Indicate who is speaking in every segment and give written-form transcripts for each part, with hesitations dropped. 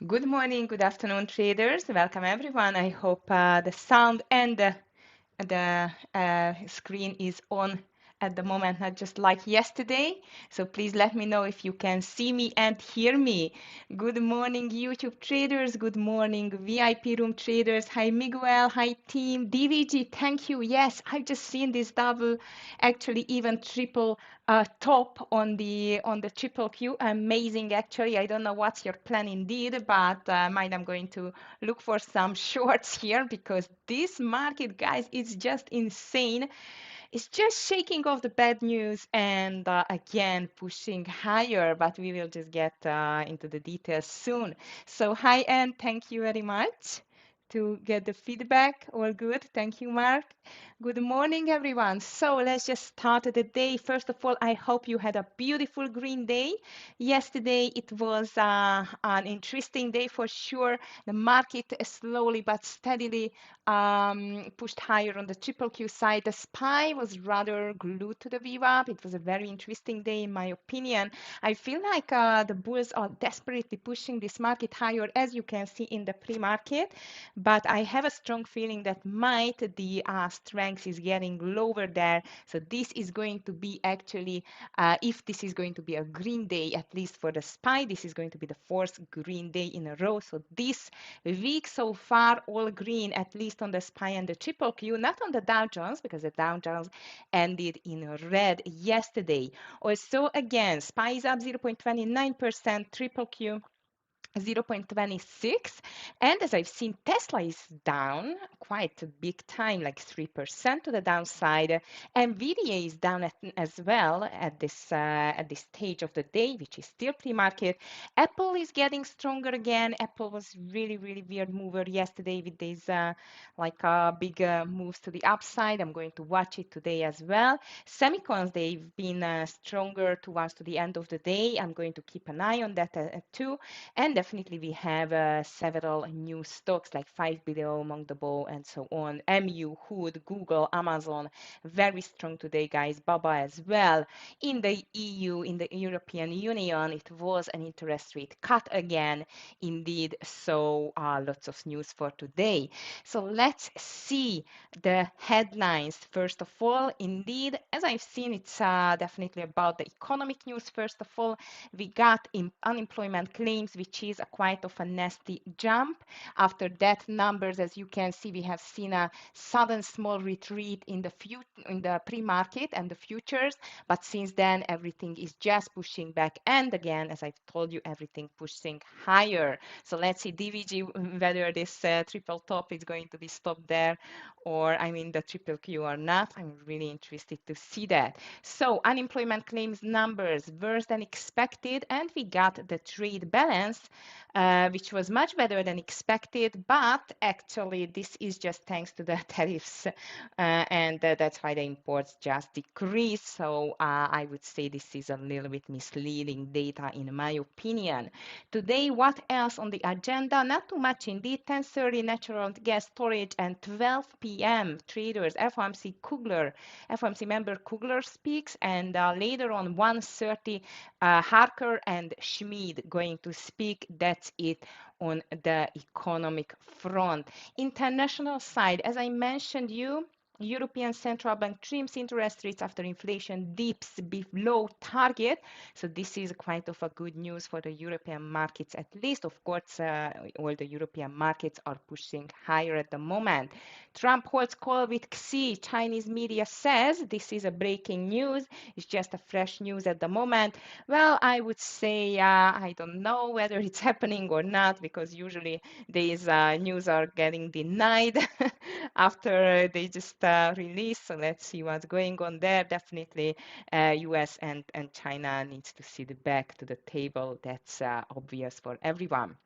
Speaker 1: Good morning, good afternoon, traders. Welcome, everyone. I hope the sound and the screen is on at the moment, not just like yesterday. So please let me know if you can see me and hear me. Good morning, YouTube traders. Good morning, VIP room traders. Hi, Miguel. Hi, team. DVG, thank you. Yes, I've just seen this double, actually even triple top on the triple Q. Amazing, actually. I don't know what's your plan indeed, but mine, I'm going to look for some shorts here because this market, guys, is just insane. It's just shaking off the bad news and again pushing higher, but we will just get into the details soon. So hi, and thank you very much to get the feedback. All good. Thank you, Mark. Good morning, everyone. So let's just start the day. First of all, I hope you had a beautiful green day. Yesterday, it was an interesting day for sure. The market slowly but steadily pushed higher on the triple Q side. The SPY was rather glued to the VWAP. It was a very interesting day, in my opinion. I feel like the bulls are desperately pushing this market higher, as you can see in the pre-market. But I have a strong feeling that the strength is getting lower there. So this is going to be actually, if this is going to be a green day, at least for the SPY, this is going to be the fourth green day in a row. So this week so far, all green, at least on the SPY and the triple Q, not on the Dow Jones, because the Dow Jones ended in red yesterday. Also, again, SPY is up 0.29%, triple Q 0.26, and as I've seen, Tesla is down quite a big time, like 3% to the downside. Nvidia is down as well at this stage of the day, which is still pre-market. Apple is getting stronger again. Apple was really weird mover yesterday with these big moves to the upside. I'm going to watch it today as well. Semicons, they've been stronger towards to the end of the day. I'm going to keep an eye on that too. And definitely we have several new stocks like 5 Below, Among the Bow, and so on. MU, Hood, Google, Amazon, very strong today, guys. Baba as well. In the EU, in the European Union, it was an interest rate cut again, indeed. So lots of news for today. So let's see the headlines. First of all, indeed, as I've seen, it's definitely about the economic news. First of all, we got unemployment claims, which is a quite of a nasty jump. After that numbers, as you can see, we have seen a sudden small retreat in the pre-market and the futures, but since then everything is just pushing back, and again, as I've told you, everything pushing higher. So let's see DVG whether this triple top is going to be stopped there, or I mean the triple Q or not. I'm really interested to see that. So unemployment claims numbers worse than expected, and we got the trade balance, which was much better than expected, but actually this is just thanks to the tariffs, and that's why the imports just decreased. So I would say this is a little bit misleading data in my opinion. Today, what else on the agenda? Not too much indeed. 10:30 natural gas storage and 12 p.m. traders, FOMC member Kugler speaks, and later on 1:30 Harker and Schmid going to speak. That's it on the economic front. International side, as I mentioned you, European Central Bank trims interest rates after inflation dips below target. So this is quite of a good news for the European markets, at least. Of course, all the European markets are pushing higher at the moment. Trump holds call with Xi, Chinese media says. This is a breaking news. It's just a fresh news at the moment. Well, I would say I don't know whether it's happening or not, because usually these news are getting denied after they just release. So let's see what's going on there. Definitely US and China needs to sit back to the table. That's obvious for everyone.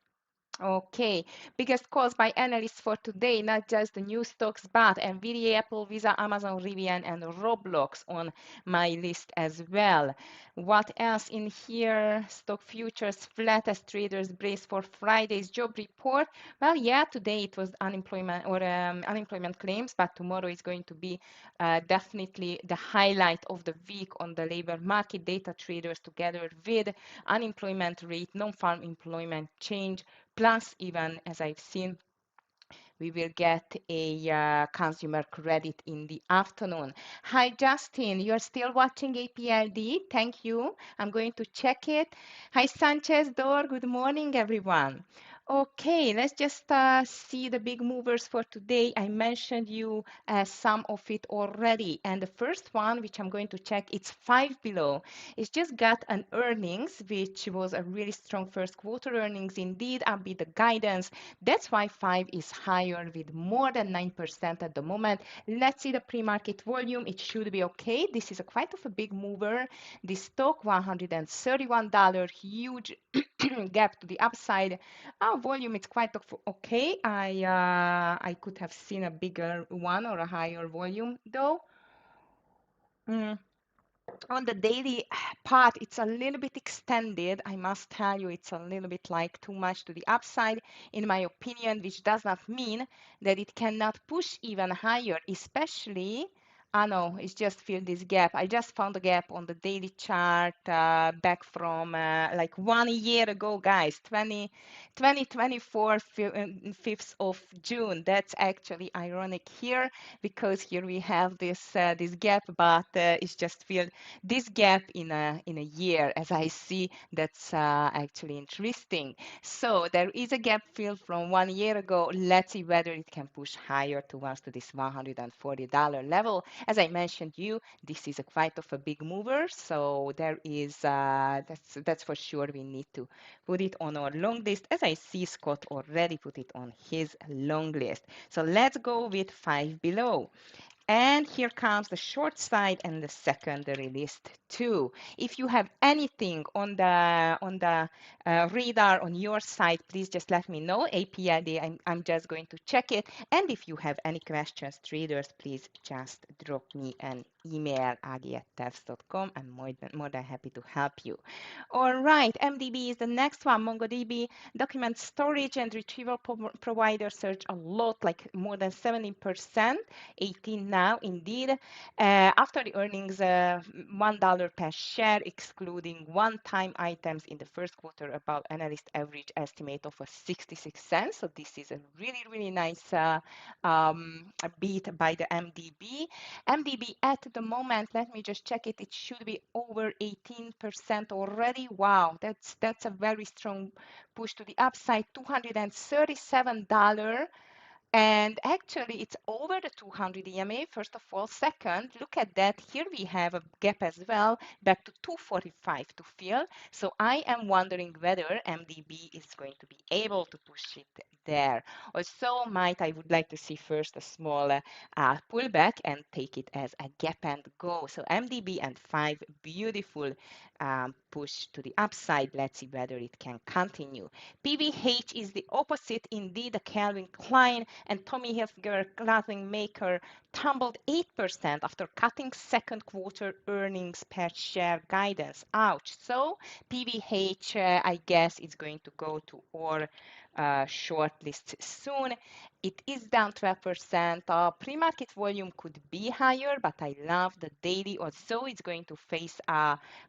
Speaker 1: Okay, biggest calls by analysts for today, not just the new stocks, but Nvidia, Apple, Visa, Amazon, Rivian, and Roblox on my list as well. What else in here? Stock futures flat as traders brace for Friday's job report. Well, yeah, today it was unemployment claims, but tomorrow is going to be definitely the highlight of the week on the labor market data. Traders together with unemployment rate, non-farm employment change, plus even, as I've seen, we will get a consumer credit in the afternoon. Hi, Justin. You're still watching APLD? Thank you. I'm going to check it. Hi, Sanchez Dor. Good morning, everyone. Okay, let's just see the big movers for today. I mentioned you some of it already. And the first one, which I'm going to check, it's five below. It's just got an earnings, which was a really strong first quarter earnings indeed, upbeat the guidance. That's why 5 is higher with more than 9% at the moment. Let's see the pre-market volume. It should be okay. This is a quite of a big mover. The stock $131, huge gap to the upside. Our volume is quite okay. I could have seen a bigger one or a higher volume though. Mm. On the daily part, it's a little bit extended. I must tell you, it's a little bit like too much to the upside, in my opinion, which does not mean that it cannot push even higher, especially. I know it's just filled this gap. I just found a gap on the daily chart back from like 1 year ago, guys, 2024, 5th of June. That's actually ironic here because here we have this gap, but it's just filled this gap in a year. As I see, that's actually interesting. So there is a gap filled from 1 year ago. Let's see whether it can push higher towards to this $140 level. As I mentioned you, this is a quite of a big mover. So there is that's for sure. We need to put it on our long list. As I see, Scott already put it on his long list. So let's go with five below. And here comes the short side and the secondary list too. If you have anything on the radar on your side, please just let me know. APID, I'm just going to check it. And if you have any questions, traders, please just drop me an email, agi@tefs.com. I'm more than happy to help you. All right, MDB is the next one. MongoDB document storage and retrieval provider search a lot, like more than 70%. 18 now indeed. After the earnings, $1 per share, excluding one-time items in the first quarter, about analyst average estimate of a 66 cents. So this is a really, really nice beat by the MDB. MDB at the moment, let me just check it. It should be over 18% already. Wow, that's a very strong push to the upside. $237. And actually, it's over the 200 EMA, first of all. Second, look at that. Here we have a gap as well, back to 245 to fill. So I am wondering whether MDB is going to be able to push it there. Also, I would like to see first a small pullback and take it as a gap and go. So MDB and 5, beautiful push to the upside. Let's see whether it can continue. PVH is the opposite. Indeed, the Calvin Klein and Tommy Hilfiger clothing maker tumbled 8% after cutting second quarter earnings per share guidance. Ouch. So PVH, I guess, is going to go to our short list soon. It is down 12%. Pre-market volume could be higher, but I love the daily. Also, it's going to face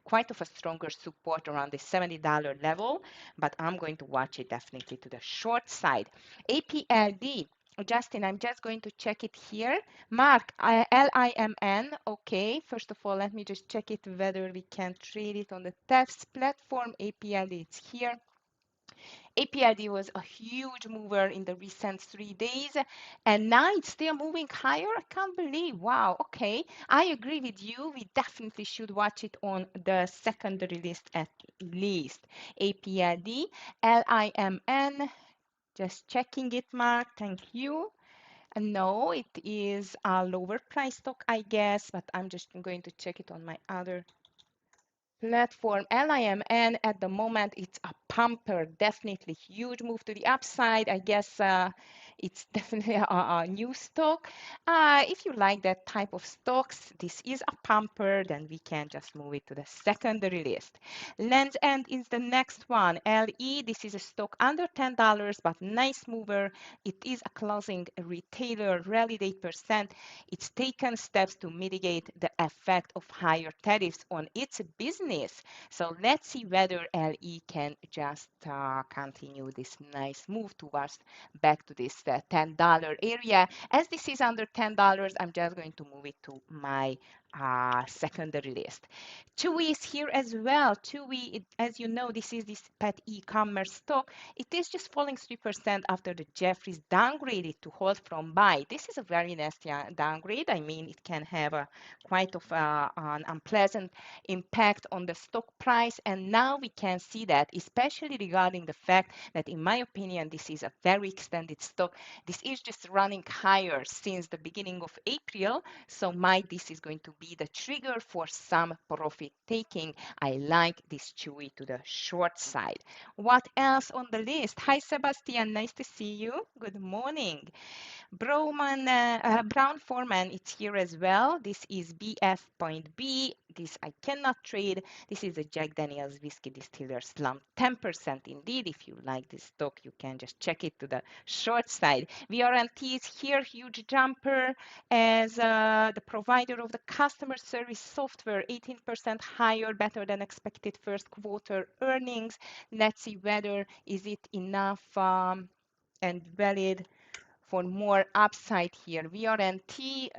Speaker 1: quite of a stronger support around the $70 level, but I'm going to watch it definitely to the short side. APLD. Justin, I'm just going to check it here. Mark, LIMN. Okay, first of all, let me just check it whether we can trade it on the TEFS platform. APLD, it's here. APID was a huge mover in the recent 3 days, and now it's still moving higher. I can't believe. Wow. Okay. I agree with you. We definitely should watch it on the secondary list at least. APID, LIMN. Just checking it, Mark. Thank you. No, it is a lower price stock, I guess, but I'm just going to check it on my other platform. LIMN at the moment, it's a pumper, definitely huge move to the upside. I guess It's definitely a new stock. If you like that type of stocks, this is a pumper, then we can just move it to the secondary list. Lands End is the next one. LE, this is a stock under $10, but nice mover. It is a closing retailer, rallied 8%. It's taken steps to mitigate the effect of higher tariffs on its business. So let's see whether LE can just continue this nice move towards back to this $10 area. As this is under $10, I'm just going to move it to my secondary list. Chewy is here as well. Chewy, as you know, this is this pet e-commerce stock. It is just falling 3% after the Jeffries downgraded to hold from buy. This is a very nasty downgrade. I mean, it can have a quite of an unpleasant impact on the stock price. And now we can see that, especially regarding the fact that, in my opinion, this is a very extended stock. This is just running higher since the beginning of April. So this is going to be the trigger for some profit taking. I like this Chewy to the short side. What else on the list? Hi, Sebastian. Nice to see you. Good morning. Brown Foreman, it's here as well. This is BF.B. This I cannot trade. This is a Jack Daniels whiskey distiller slump, 10% indeed. If you like this stock, you can just check it to the short side. VRNT is here, huge jumper as the provider of the customer service software, 18% higher, better than expected first quarter earnings. Let's see whether is it enough and valid for more upside here. VRNT,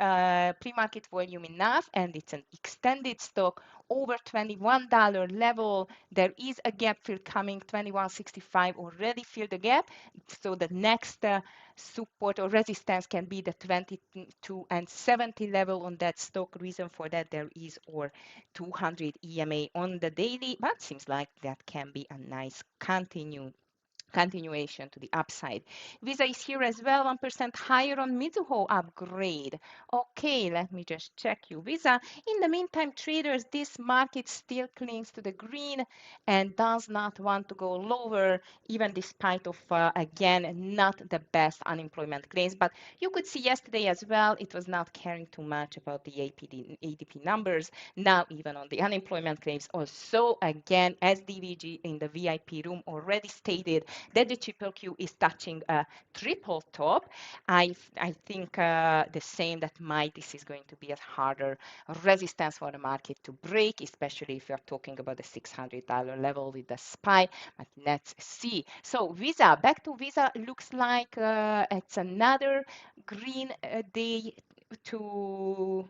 Speaker 1: pre-market volume enough, and it's an extended stock over $21 level. There is a gap fill coming, 21.65 already filled the gap. So the next support or resistance can be the 22 and 70 level on that stock. Reason for that, there is or 200 EMA on the daily, but seems like that can be a nice continuation to the upside. Visa is here as well, 1% higher on Mizuho upgrade. Okay, let me just check you. Visa, in the meantime, traders, this market still clings to the green and does not want to go lower, even despite of, again, not the best unemployment claims. But you could see yesterday as well, it was not caring too much about the ADP numbers. Now, even on the unemployment claims, also, again, as DVG in the VIP room already stated, that the triple Q is touching a triple top. I think the same that this is going to be a harder resistance for the market to break, especially if you're talking about the $600 level with the SPY. But let's see. So Visa, back to Visa, looks like it's another green day to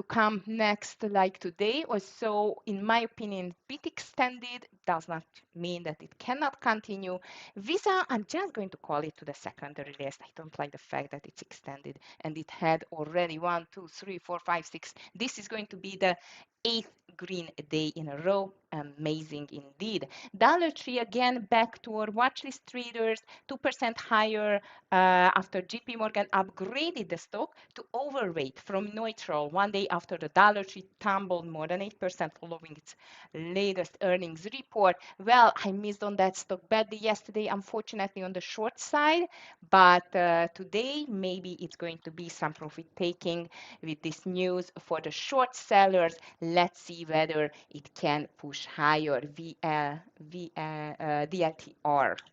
Speaker 1: come next like today or so. In my opinion, bit extended does not mean that it cannot continue. Visa, I'm just going to call it to the secondary list. I don't like the fact that it's extended and it had already 1, 2, 3, 4, 5, 6. This is going to be the 8th green day in a row. Amazing indeed. Dollar Tree again back to our watch list traders, 2% higher after JP Morgan upgraded the stock to overweight from neutral one day after the Dollar Tree tumbled more than 8% following its latest earnings report. Well, I missed on that stock badly yesterday, unfortunately on the short side, but today maybe it's going to be some profit taking with this news for the short sellers. Let's see whether it can push higher. DLTR,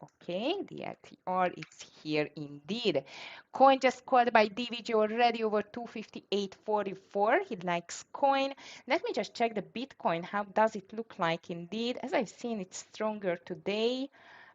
Speaker 1: okay, DLTR, it's here indeed. Coin just called by DVG already over 258.44. He likes coin. Let me just check the Bitcoin. How does it look like indeed? As I've seen, it's stronger today.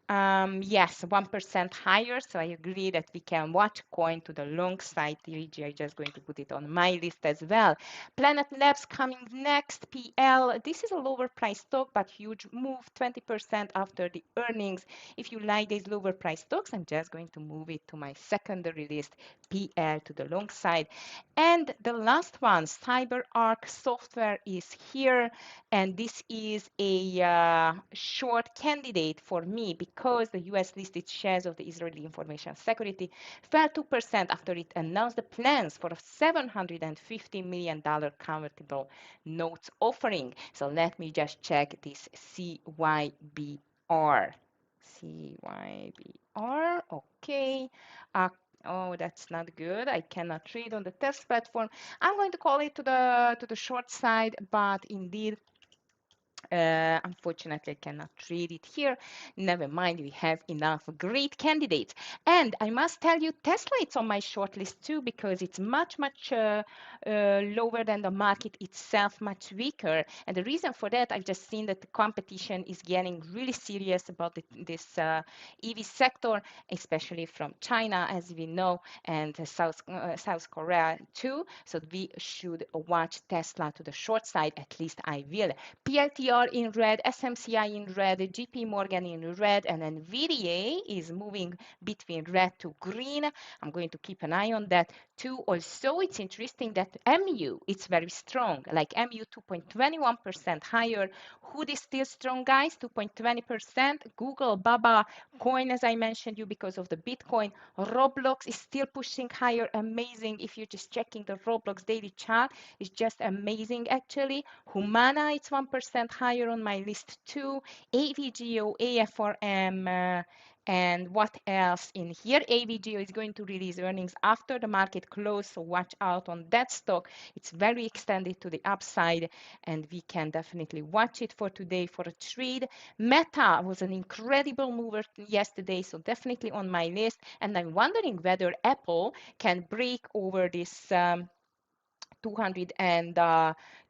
Speaker 1: Yes, 1% higher. So I agree that we can watch coin to the long side. TVG, I'm just going to put it on my list as well. Planet Labs coming next. PL. This is a lower price stock, but huge move, 20% after the earnings. If you like these lower price stocks, I'm just going to move it to my secondary list. PL to the long side. And the last one, CyberArk Software is here. And this is a short candidate for me because the US listed shares of the Israeli Information Security fell 2% after it announced the plans for a $750 million convertible notes offering. So let me just check this CYBR. CYBR, okay. Oh, that's not good. I cannot trade on the test platform. I'm going to call it to the short side, but indeed unfortunately, I cannot read it here. Never mind, we have enough great candidates. And I must tell you, Tesla it's on my shortlist too because it's much lower than the market itself, much weaker. And the reason for that, I've just seen that the competition is getting really serious about this EV sector, especially from China, as we know, and South Korea too. So we should watch Tesla to the short side. At least I will. PLTR in red, SMCI in red, JP Morgan in red, and NVIDIA is moving between red to green. I'm going to keep an eye on that too. Also, it's interesting that MU, it's very strong, like MU 2.21% higher. Hood is still strong, guys, 2.20%. Google, Baba, Coin, as I mentioned you, because of the Bitcoin. Roblox is still pushing higher, amazing. If you're just checking the Roblox daily chart, it's just amazing, actually. Humana, it's 1% higher on my list too. AVGO, AFRM, and what else in here? AVGO is going to release earnings after the market close, so watch out on that stock. It's very extended to the upside, and we can definitely watch it for today for a trade. Meta was an incredible mover yesterday, so definitely on my list. And I'm wondering whether Apple can break over this 200 and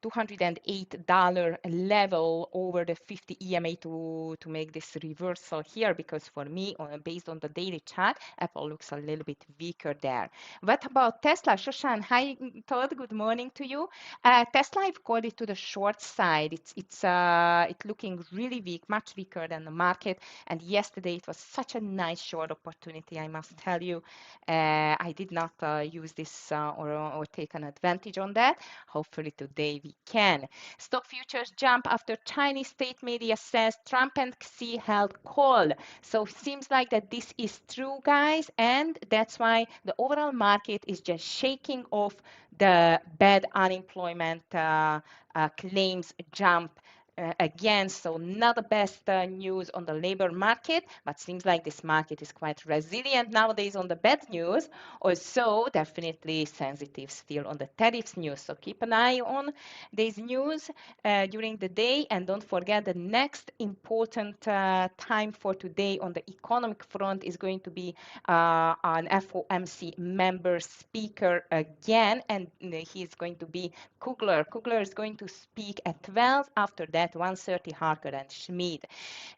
Speaker 1: $208 level over the 50 EMA to make this reversal here, because for me, based on the daily chart, Apple looks a little bit weaker there. What about Tesla? Shoshan, hi Todd, good morning to you. Tesla, I've called it to the short side. It's looking really weak, much weaker than the market. And yesterday it was such a nice short opportunity, I must tell you. I did not use this or take an advantage on that. Hopefully today we can. Stock futures jump after Chinese state media says Trump and Xi held call. So seems like that this is true, guys, and that's why the overall market is just shaking off the bad unemployment claims jump again, so not the best news on the labor market, but seems like this market is quite resilient nowadays on the bad news. Also, definitely sensitive still on the tariffs news. So keep an eye on these news during the day, and don't forget the next important time for today on the economic front is going to be an FOMC member speaker again, and he's going to be Kugler. Kugler is going to speak at 12. After that, 1:30, Harker and Schmid.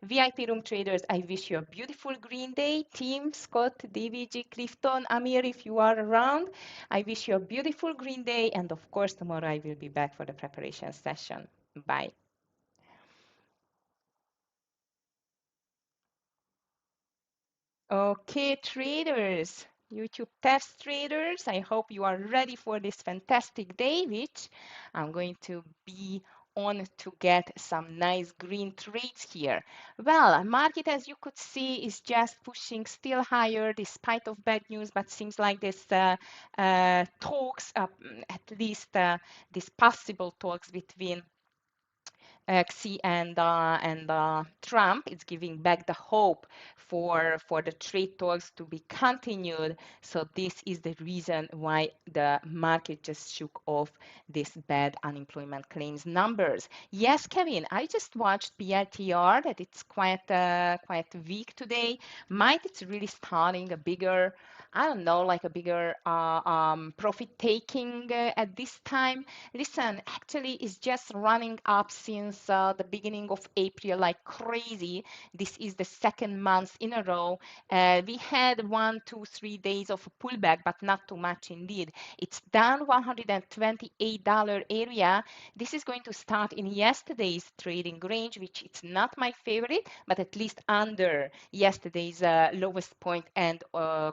Speaker 1: VIP room traders, I wish you a beautiful green day. Team, Scott, DVG, Clifton, Amir, if you are around, I wish you a beautiful green day. And of course, tomorrow I will be back for the preparation session. Bye. Okay, traders, YouTube test traders, I hope you are ready for this fantastic day, which I'm going to be on to get some nice green trades here. Well, market, as you could see, is just pushing still higher despite of bad news, but seems like this talks, at least these possible talks between Xi and Trump is giving back the hope for the trade talks to be continued. So this is the reason why the market just shook off this bad unemployment claims numbers. Yes, Kevin, I just watched PLTR that it's quite weak today. Might it's really starting a bigger, I don't know, like a bigger profit taking at this time. Listen, actually, it's just running up since the beginning of April like crazy. This is the second month in a row. We had 1, 2, 3 days of a pullback, but not too much indeed. It's down $128 area. This is going to start in yesterday's trading range, which it's not my favorite, but at least under yesterday's lowest point and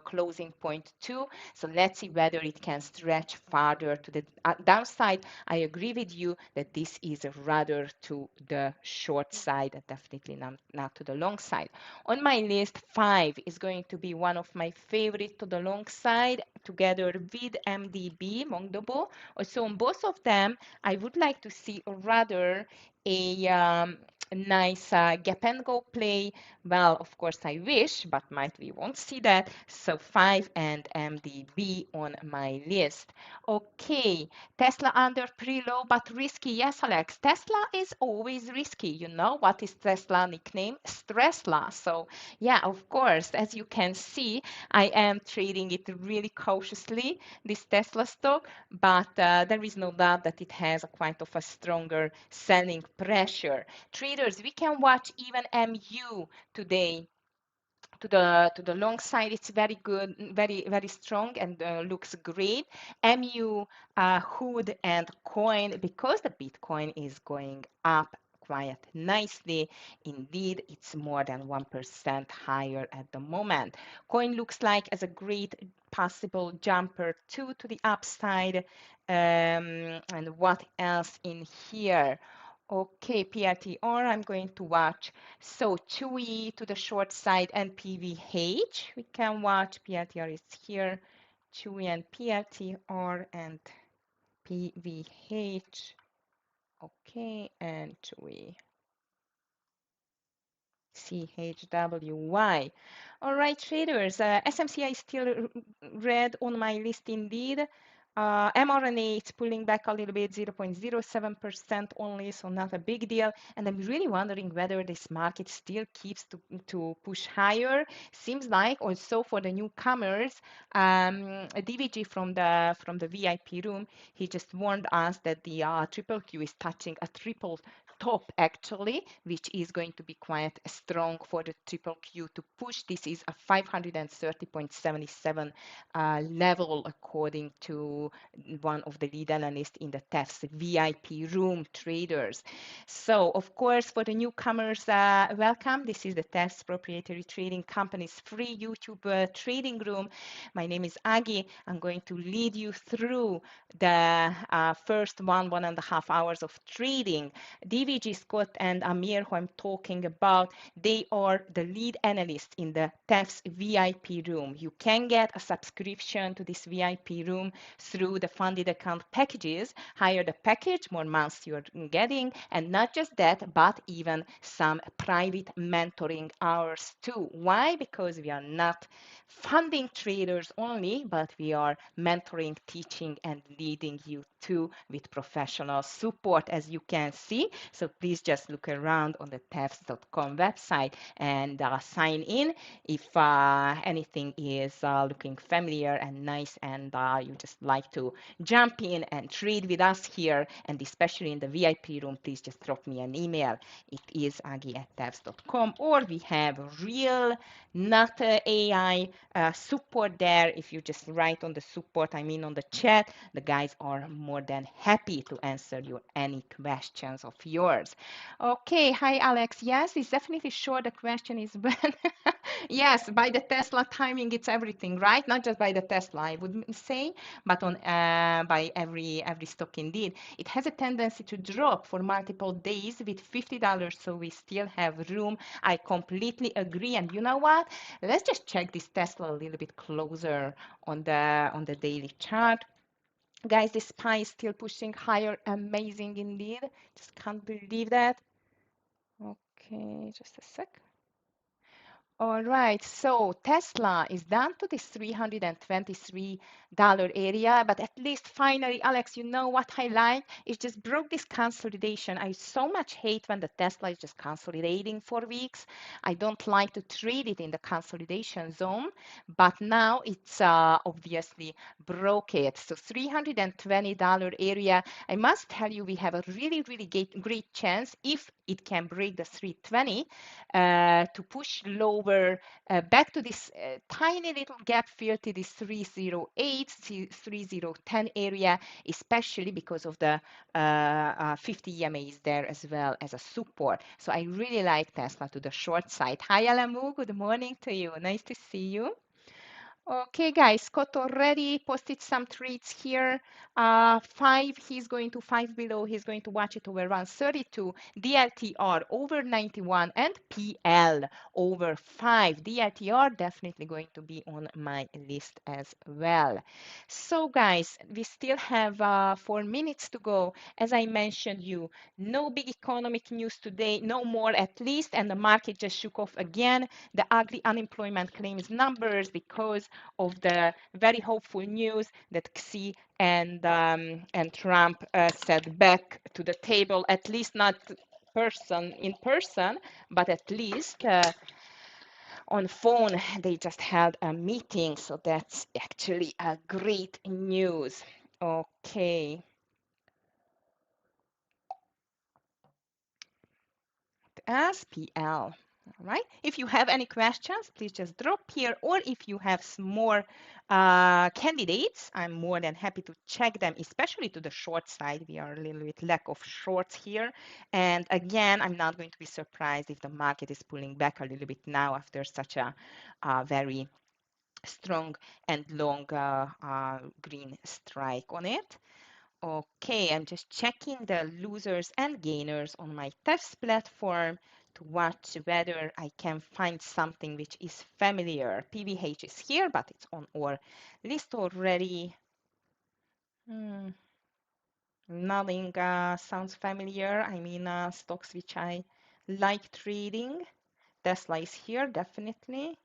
Speaker 1: closing point too. So let's see whether it can stretch farther to the downside. I agree with you that this is rather to the short side, definitely not to the long side. On my list, 5 is going to be one of my favorite to the long side, together with MDB, Mongdobo. Also, on both of them, I would like to see rather a nice gap and go play Well, of course, I wish, but might we won't see that. So 5 and MDB on my list. Okay, Tesla under pre-low but risky. Yes, Alex, Tesla is always risky. You know what is Tesla nickname? Stressla. So yeah, of course, as you can see, I am trading it really cautiously, this Tesla stock, but there is no doubt that it has a quite of a stronger selling pressure. Traders, we can watch even MU today to the long side. It's very good, very strong, and looks great. MU, hood and coin, because the Bitcoin is going up quite nicely. Indeed, it's more than 1% higher at the moment. Coin looks like as a great possible jumper too to the upside. And what else in here? Okay, PRTR, I'm going to watch. So Chewy to the short side and PVH. We can watch. PRTR is here. Chewy and PRTR and PVH. Okay, and Chewy. CHWY. All right, traders. SMCI is still red on my list indeed. mRNA, it's pulling back a little bit, 0.07% only, so not a big deal. And I'm really wondering whether this market still keeps to push higher. Seems like also for the newcomers, DVG from the VIP room, he just warned us that the triple Q is touching a triple top actually, which is going to be quite strong for the triple Q to push. This is a 530.77 level according to one of the lead analysts in the TEFS VIP room, traders. So of course, for the newcomers, welcome. This is the TEFS Proprietary Trading Company's free YouTube trading room. My name is Agi. I'm going to lead you through the first 1.5 hours of trading. DVG, Scott, and Amir, who I'm talking about, they are the lead analysts in the TEFS VIP room. You can get a subscription to this VIP room through the funded account packages. Higher the package, more months you're getting. And not just that, but even some private mentoring hours too. Why? Because we are not funding traders only, but we are mentoring, teaching, and leading you too with professional support, as you can see. So please just look around on the TEFS.com website and sign in if anything is looking familiar and nice, and you just like to jump in and trade with us here, and especially in the VIP room, please just drop me an email. It is agi@tefs.com, or we have real, not AI support there. If you just write on the support, I mean on the chat, the guys are more than happy to answer you any questions of yours. Okay, hi Alex. Yes, it's definitely sure the question is when. Yes, by the Tesla timing, it's everything, right? Not just by the Tesla, I would say, but on by every stock indeed. It has a tendency to drop for multiple days with $50, so we still have room. I completely agree. And you know what? Let's just check this Tesla a little bit closer on the daily chart. Guys, this SPY is still pushing higher. Amazing indeed. Just can't believe that. Okay, just a sec. All right, so Tesla is down to this $323 area, but at least finally, Alex, you know what I like? It just broke this consolidation. I so much hate when the Tesla is just consolidating for weeks. I don't like to trade it in the consolidation zone, but now it's obviously broke it. So $320 area. I must tell you, we have a really great chance if it can break the 320 to push lower back to this tiny little gap fill to this 308, 3010 area, especially because of the 50 EMA is there as well as a support. So I really like Tesla to the short side. Hi, Alamu. Good morning to you. Nice to see you. Okay, guys, Scott already posted some trades here. Five, he's going to five below. He's going to watch it over 132. DLTR over 91 and PL over 5. DLTR definitely going to be on my list as well. So, guys, we still have 4 minutes to go. As I mentioned you, no big economic news today, no more at least, and the market just shook off again the ugly unemployment claims numbers because of the very hopeful news that Xi and Trump set back to the table, at least not in person, but at least on phone they just held a meeting. So that's actually a great news. Okay. SPL. All right. If you have any questions, please just drop here. Or if you have some more candidates, I'm more than happy to check them, especially to the short side. We are a little bit lack of shorts here. And again, I'm not going to be surprised if the market is pulling back a little bit now after such a very strong and long green strike on it. Okay, I'm just checking the losers and gainers on my TEFS platform to watch whether I can find something which is familiar. PVH is here, but it's on our list already. Nothing sounds familiar. I mean, stocks which I like trading. Tesla is here, definitely.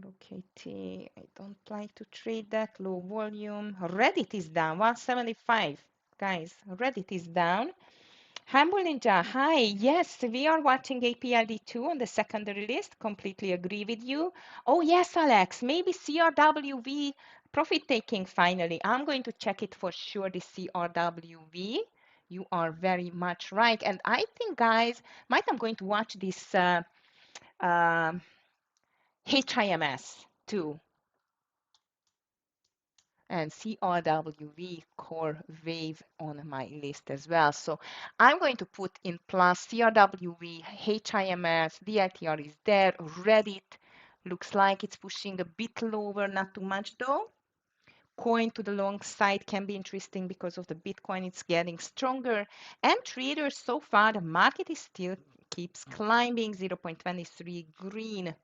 Speaker 1: ROKT, I don't like to trade that. Low volume. Reddit is down, 175. Guys, Reddit is down. Humble Ninja, hi. Yes, we are watching APLD2 on the secondary list. Completely agree with you. Oh, yes, Alex, maybe CRWV profit taking finally. I'm going to check it for sure, the CRWV. You are very much right. And I think, guys, I'm going to watch this uh, HIMS too. And CRWV core wave on my list as well. So I'm going to put in plus CRWV, HIMS, DITR is there, Reddit looks like it's pushing a bit lower, not too much though. Coin to the long side can be interesting because of the Bitcoin, it's getting stronger. And traders, so far, the market is still keeps climbing 0.23 green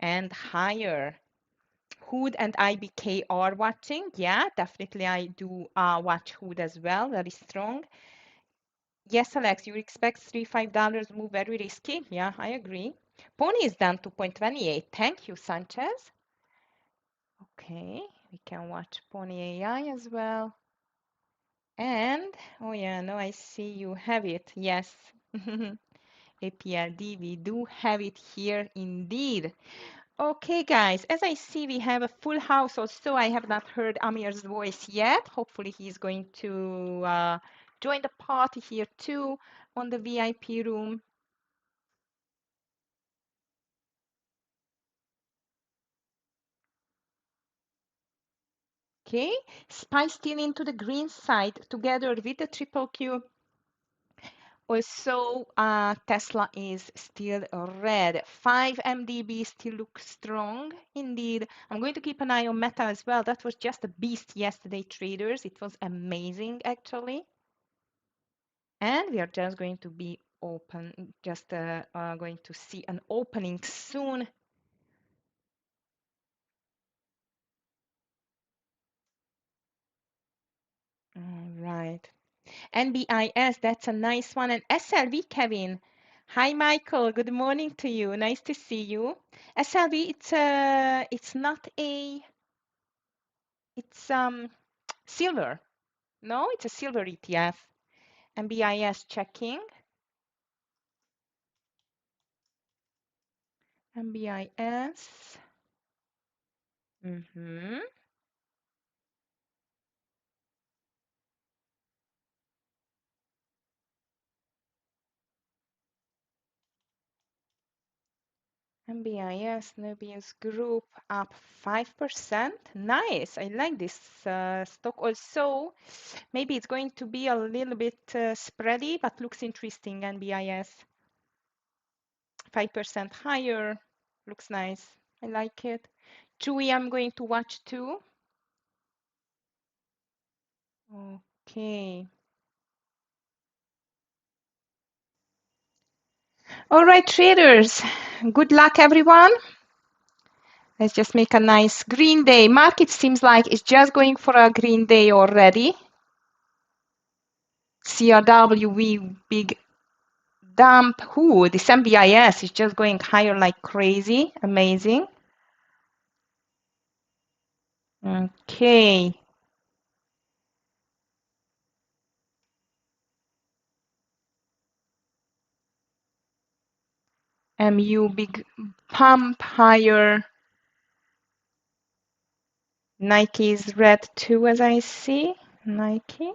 Speaker 1: and higher. Hood and IBK are watching. Yeah, definitely I do watch Hood as well, very strong. Yes, Alex, you expect $3-5 move very risky. Yeah, I agree. Pony is down 2.28. Thank you, Sanchez. Okay, we can watch Pony AI as well. And, oh yeah, no, I see you have it. Yes. APLD, we do have it here indeed. Okay, guys, as I see, we have a full house also. I have not heard Amir's voice yet. Hopefully, he's going to join the party here too on the VIP room. Okay, SPY still into the green side together with the triple Q. Also, Tesla is still red. 5 MDB still looks strong indeed. I'm going to keep an eye on Meta as well. That was just a beast yesterday, traders. It was amazing, actually. And we are just going to be open, just going to see an opening soon. All right. NBIS, that's a nice one. And SLV, Kevin. Hi, Michael. Good morning to you. Nice to see you. SLV, it's not a, it's silver. No, it's a silver ETF. NBIS checking. NBIS. Mm-hmm. MBIS Nubius Group up 5%. Nice. I like this stock also. Maybe it's going to be a little bit spready, but looks interesting. NBIS 5% higher. Looks nice. I like it. Chewy, I'm going to watch too. Okay. All right, traders. Good luck, everyone. Let's just make a nice green day. Market seems like it's just going for a green day already. CRW, big dump. Ooh, this MBIS is just going higher like crazy. Amazing. Okay. MU, big pump higher. Nike is red too, as I see. Nike.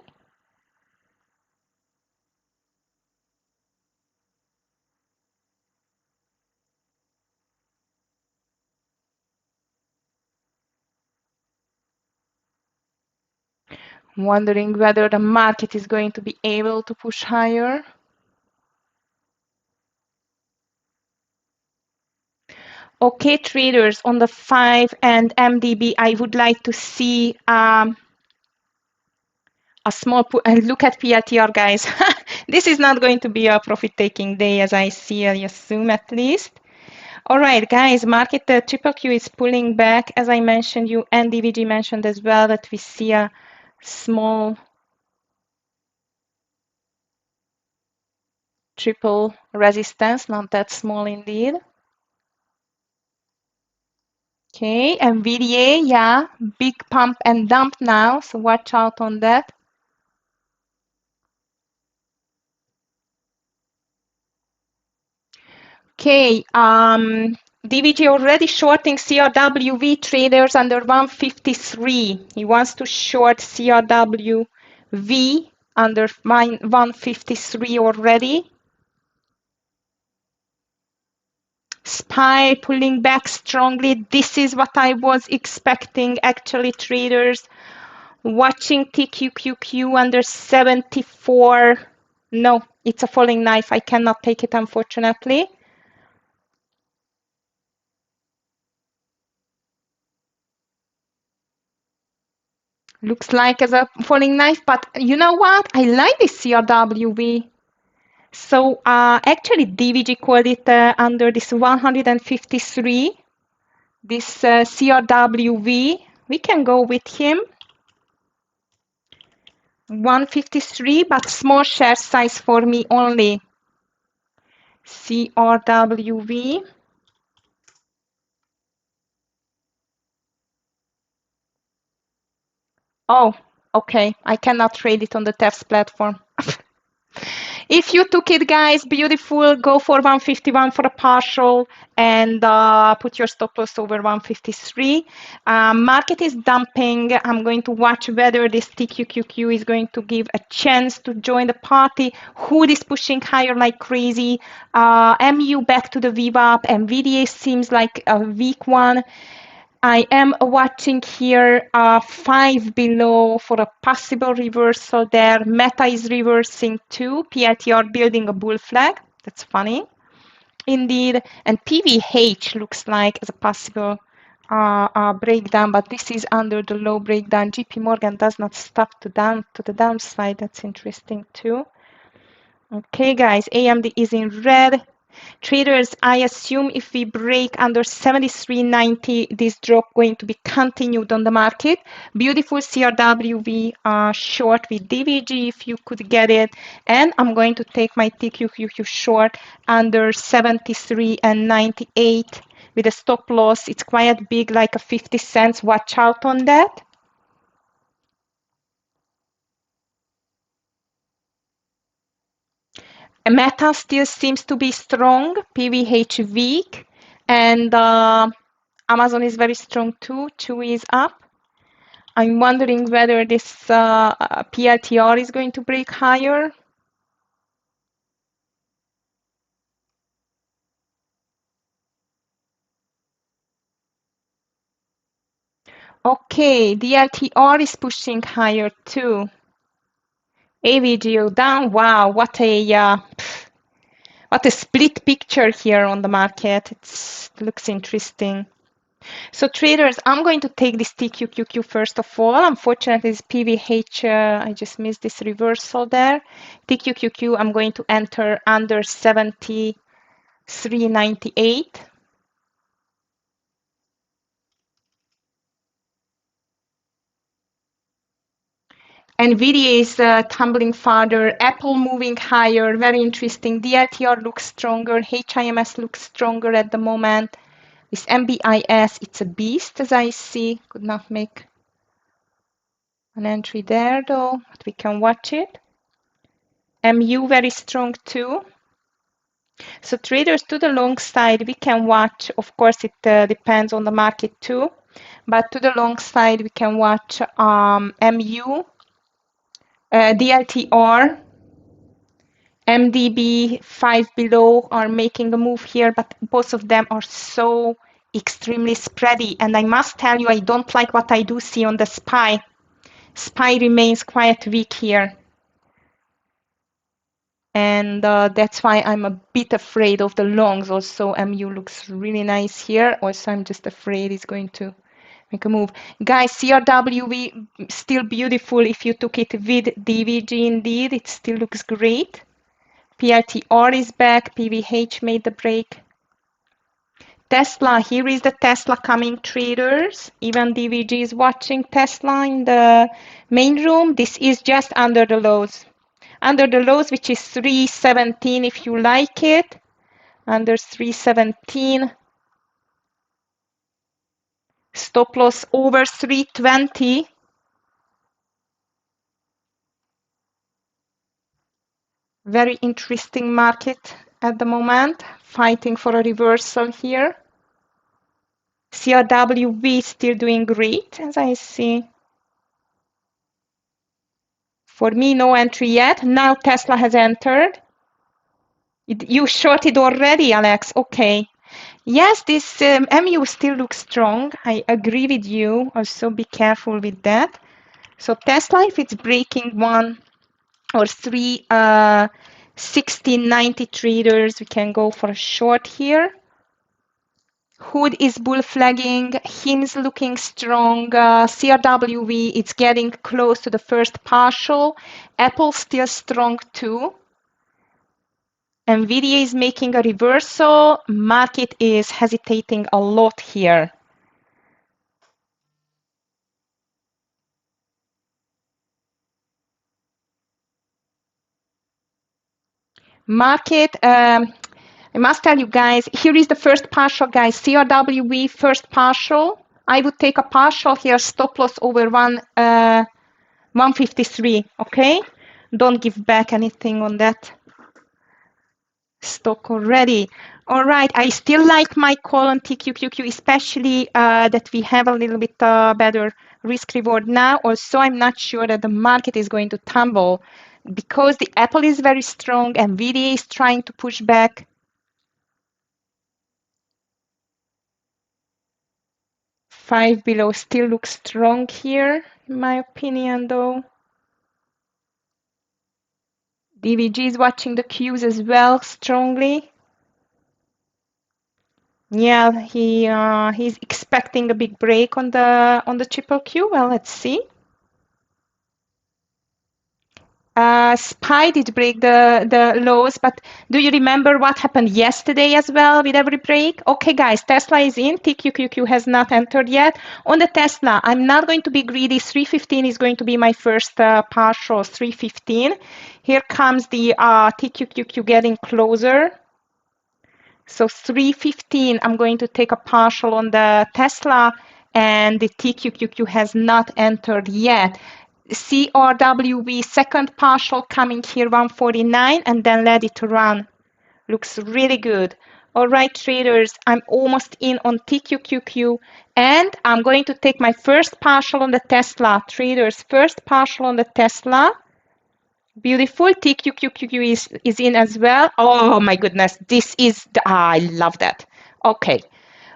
Speaker 1: Wondering whether the market is going to be able to push higher. Okay, traders, on the 5 and MDB, I would like to see a small and look at PLTR, guys. This is not going to be a profit-taking day, as I see, I assume at least. All right, guys, market triple Q is pulling back. As I mentioned, you and DVG mentioned as well that we see a small triple resistance, not that small indeed. Okay, and VDA, yeah, big pump and dump now, so watch out on that. Okay, DVG already shorting CRWV traders under 153. He wants to short CRWV under 153 already. SPY pulling back strongly. This is what I was expecting, actually, traders. Watching TQQQ under 74. No, it's a falling knife. I cannot take it, unfortunately. Looks like as a falling knife, but you know what? I like this CRWV. So actually, DVG called it under this 153, this CRWV. We can go with him. 153, but small share size for me only. CRWV. Oh, okay. I cannot trade it on the TEFS platform. If you took it, guys, beautiful. Go for 151 for a partial and put your stop loss over 153. Market is dumping. I'm going to watch whether this TQQQ is going to give a chance to join the party. Hood is pushing higher like crazy. MU back to the VWAP. NVIDIA seems like a weak one. I am watching here 5 below for a possible reversal there. Meta is reversing too. PLTR building a bull flag. That's funny. Indeed. And PVH looks like as a possible breakdown, but this is under the low breakdown. JP Morgan does not stop to the downside. That's interesting too. Okay, guys, AMD is in red. Traders, I assume if we break under 73.90, this drop going to be continued on the market. Beautiful CRWV short with DVG if you could get it. And I'm going to take my TQQQ short under 73 and 98 with a stop loss. It's quite big, like a 50 cents. Watch out on that. Meta still seems to be strong, PVH weak, and Amazon is very strong too. Chewy is up. I'm wondering whether this PLTR is going to break higher. Okay, the LTR is pushing higher too. AVGO down. Wow, what a split picture here on the market. It looks interesting. So traders, I'm going to take this TQQQ first of all. Unfortunately, this PVH, I just missed this reversal there. TQQQ, I'm going to enter under 73.98. NVIDIA is tumbling further, Apple moving higher, very interesting. DLTR looks stronger, HIMS looks stronger at the moment. This MBIS, it's a beast as I see. Could not make an entry there though, but we can watch it. MU very strong too. So traders to the long side, we can watch, of course it depends on the market too, but to the long side we can watch MU, DLTR, MDB 5 below are making a move here, but both of them are so extremely spready. And I must tell you, I don't like what I do see on the SPY. SPY remains quite weak here. And that's why I'm a bit afraid of the longs. Also, MU looks really nice here. Also, I'm just afraid it's going to make a move. Guys, CRWV still beautiful if you took it with DVG indeed. It still looks great. PLTR is back. PVH made the break. Tesla, here is the Tesla coming traders. Even DVG is watching Tesla in the main room. This is just under the lows. Under the lows, which is 317 if you like it. Under 317. Stop loss over 320. Very interesting market at the moment. Fighting for a reversal here. CRWV still doing great, as I see. For me, no entry yet. Now Tesla has entered. You shorted already, Alex. Okay. Yes, this MU still looks strong. I agree with you. Also, be careful with that. So Tesla, if it's breaking 1 or 3, 1690 traders, we can go for a short here. Hood is bull flagging, HIM's looking strong, CRWV, it's getting close to the first partial, Apple still strong too. NVIDIA is making a reversal, market is hesitating a lot here. Market, I must tell you guys, here is the first partial, guys. CRWV first partial. I would take a partial here, stop loss over 153, okay? Don't give back anything on that stock already. All right, I still like my call on TQQQ, especially that we have a little bit better risk reward now. Also, I'm not sure that the market is going to tumble because the Apple is very strong and NVIDIA is trying to push back. 5 below still looks strong here, in my opinion, though. DVG is watching the Qs as well strongly. Yeah, he's expecting a big break on the triple Q. Well, let's see. SPY did break the lows, but do you remember what happened yesterday as well with every break? Okay, guys, Tesla is in. TQQQ has not entered yet. On the Tesla, I'm not going to be greedy. 315 is going to be my first partial, 315. Here comes the TQQQ getting closer. So 315, I'm going to take a partial on the Tesla, and the TQQQ has not entered yet. CRWV second partial coming here 149 and then let it run. Looks really good. All right, traders, I'm almost in on TQQQ and I'm going to take my first partial on the Tesla. Traders, first partial on the Tesla. Beautiful. TQQQ is in as well. Oh my goodness, this is, I love that. Okay.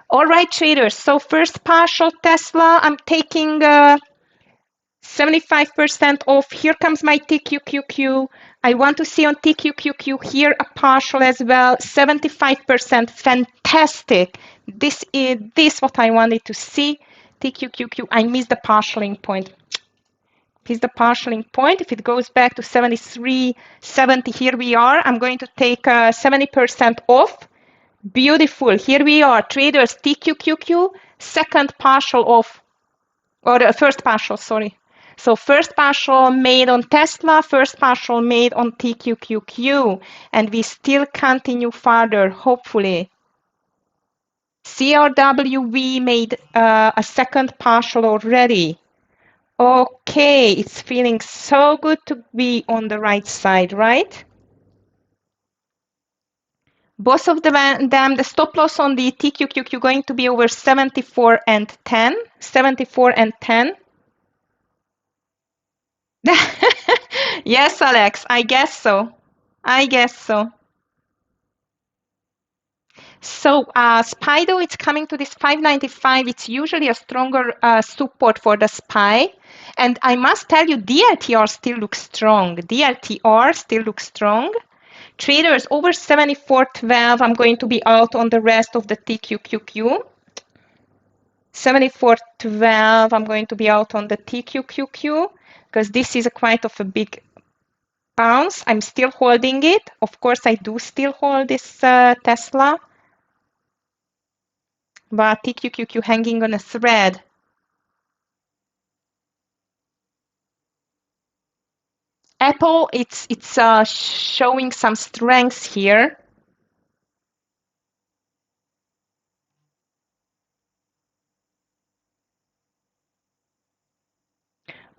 Speaker 1: All right, traders. So first partial Tesla, I'm taking 75% off. Here comes my TQQQ. I want to see on TQQQ here a partial as well, 75%, fantastic. This is what I wanted to see. TQQQ, I missed the partialing point. Is the partialing point. If it goes back to 73, 70, here we are. I'm going to take 70% off. Beautiful. Here we are. Traders, TQQQ, second partial off, or first partial, sorry. So first partial made on Tesla, first partial made on TQQQ, and we still continue further, hopefully. CRWV made a second partial already. Okay, it's feeling so good to be on the right side, right? Both of them, the stop loss on the TQQQ going to be over 74 and 10. 74 and 10. Yes, Alex, I guess so. I guess so. So SPY, it's coming to this 595. It's usually a stronger support for the SPY. And I must tell you, DLTR still looks strong. DLTR still looks strong. Traders over 74.12. I'm going to be out on the rest of the TQQQ. 74.12. I'm going to be out on the TQQQ because this is quite of a big bounce. I'm still holding it. Of course, I do still hold this Tesla. But TQQQ hanging on a thread. Apple, it's showing some strengths here.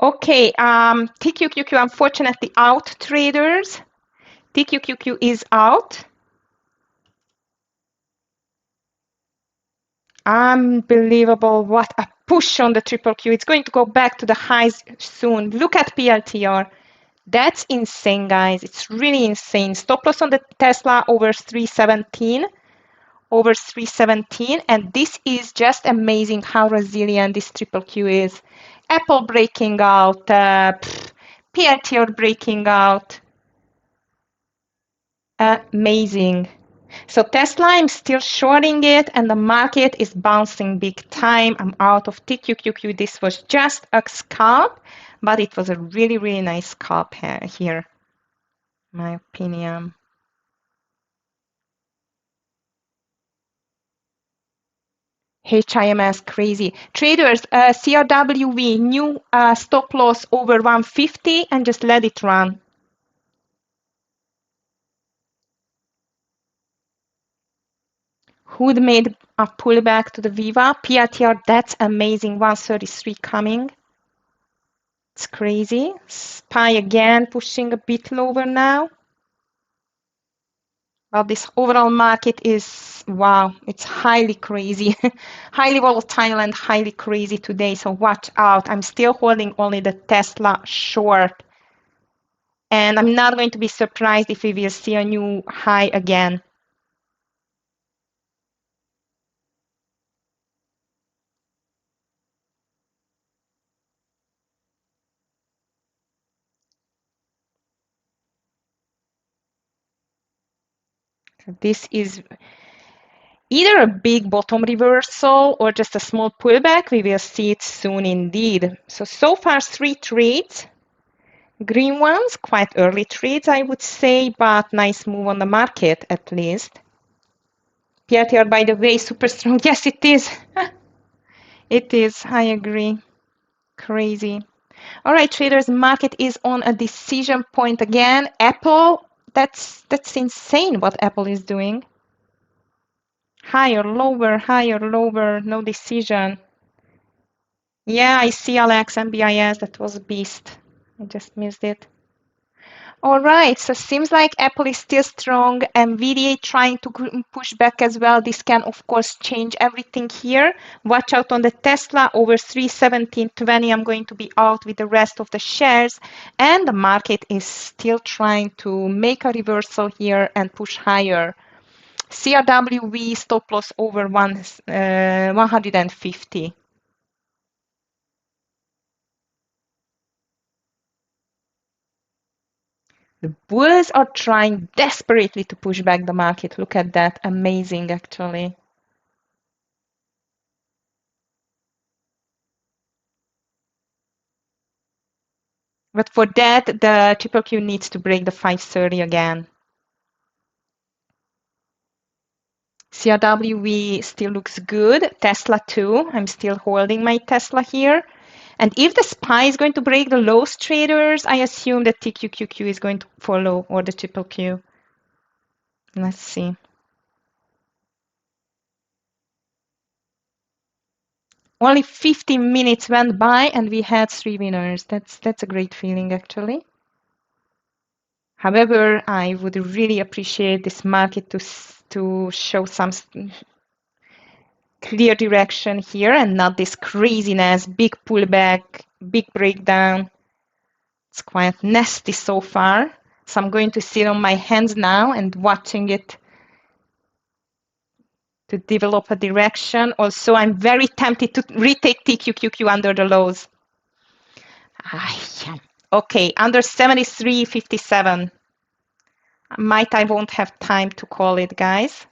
Speaker 1: Okay, TQQQ unfortunately out, traders. TQQQ is out. Unbelievable, what a push on the triple Q. It's going to go back to the highs soon. Look at PLTR. That's insane, guys. It's really insane. Stop loss on the Tesla over 317. Over 317, and this is just amazing how resilient this triple Q is. Apple breaking out, PLTR breaking out. Amazing. So Tesla, I'm still shorting it, and the market is bouncing big time. I'm out of TQQQ. This was just a scalp, but it was a really, really nice scalp here, my opinion. HIMS crazy. Traders, CRWV, new stop loss over 150 and just let it run. Hood made a pullback to the Viva. PRTR, that's amazing. 133 coming. It's crazy. SPY again pushing a bit lower now. Well, this overall market is, wow, it's highly crazy. Highly volatile and highly crazy today. So watch out. I'm still holding only the Tesla short. And I'm not going to be surprised if we will see a new high again. So this is either a big bottom reversal or just a small pullback. We will see it soon indeed. So far 3 trades. Green ones, quite early trades, I would say, but nice move on the market at least. PRTR, by the way, super strong. Yes, it is. It is, I agree. Crazy. All right, traders, market is on a decision point again. Apple, that's insane what Apple is doing. Higher, lower, no decision. Yeah, I see Alex MBIS, that was a beast. I just missed it. All right, so seems like Apple is still strong. NVIDIA trying to push back as well. This can, of course, change everything here. Watch out on the Tesla over 317.20. I'm going to be out with the rest of the shares. And the market is still trying to make a reversal here and push higher. CRWV stop loss over 150. The bulls are trying desperately to push back the market. Look at that. Amazing, actually. But for that, the triple Q needs to break the 530 again. CRWV still looks good. Tesla too. I'm still holding my Tesla here. And if the SPY is going to break the lows, traders, I assume that TQQQ is going to follow, or the triple Q. Let's see. Only 15 minutes went by and we had 3 winners. That's a great feeling, actually. However, I would really appreciate this market to show some clear direction here and not this craziness, big pullback, big breakdown. It's quite nasty so far. So I'm going to sit on my hands now and watching it to develop a direction. Also, I'm very tempted to retake TQQQ under the lows. Okay, under 73.57. I won't have time to call it, guys.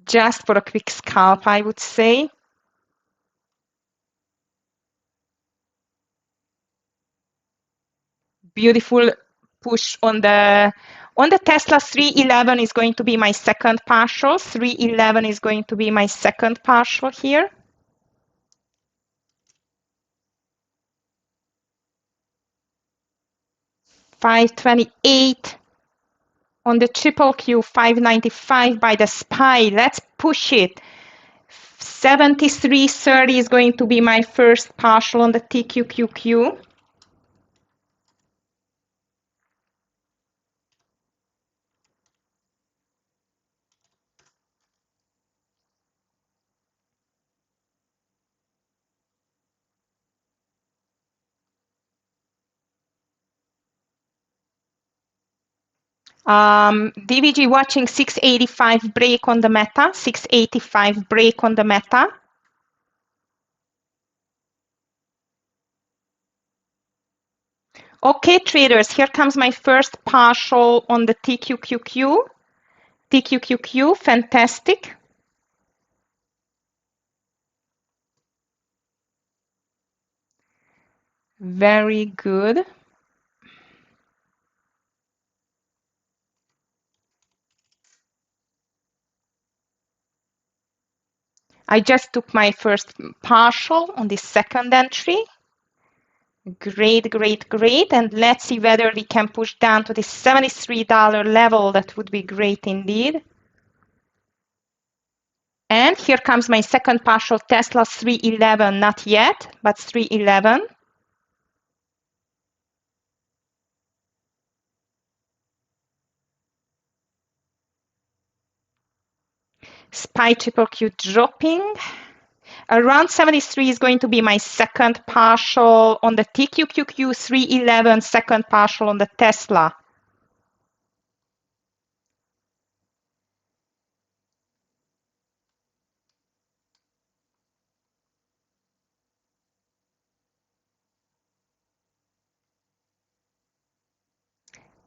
Speaker 1: Just for a quick scalp, I would say. Beautiful push on the Tesla. 311 is going to be my second partial. 311 is going to be my second partial here. $528 on the triple Q, $595 by the SPY. Let's push it. 73.30 is going to be my first partial on the TQQQ. DVG watching 685 break on the meta, 685 break on the meta. Okay, traders, here comes my first partial on the TQQQ. TQQQ, fantastic. Very good. I just took my first partial on the second entry. Great, great, great. And let's see whether we can push down to the $73 level. That would be great indeed. And here comes my second partial, Tesla 311, not yet, but 311. SPY triple Q dropping. Around 73 is going to be my second partial on the TQQQ, 311, second partial on the Tesla.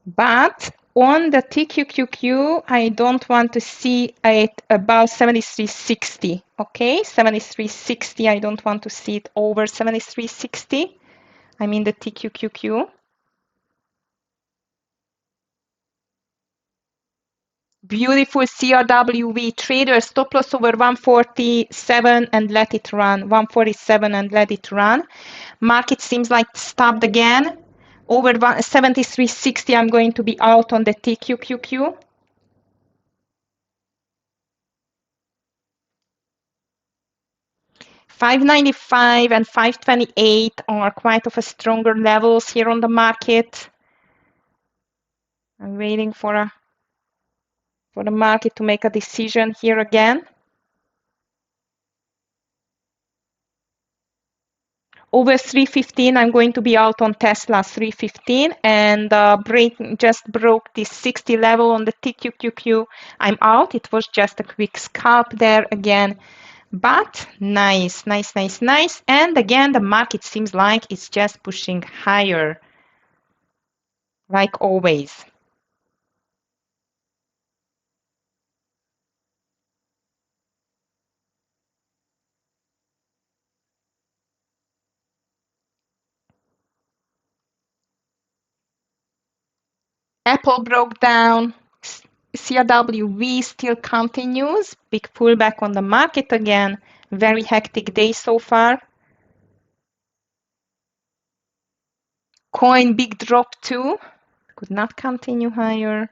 Speaker 1: But on the TQQQ, I don't want to see it above 73.60. Okay, 73.60. I don't want to see it over 73.60. I mean the TQQQ. Beautiful CRWV trader, stop loss over 147 and let it run. 147 and let it run. Market seems like stopped again. Over 73.60, I'm going to be out on the TQQQ. $595 and $528 are quite of a stronger levels here on the market. I'm waiting for the market to make a decision here again. Over 315, I'm going to be out on Tesla 315 and just broke the 60 level on the TQQQ. I'm out. It was just a quick scalp there again. But nice, nice, nice, nice. And again, the market seems like it's just pushing higher, like always. Apple broke down. CRWV still continues. Big pullback on the market again. Very hectic day so far. Coin big drop too. Could not continue higher.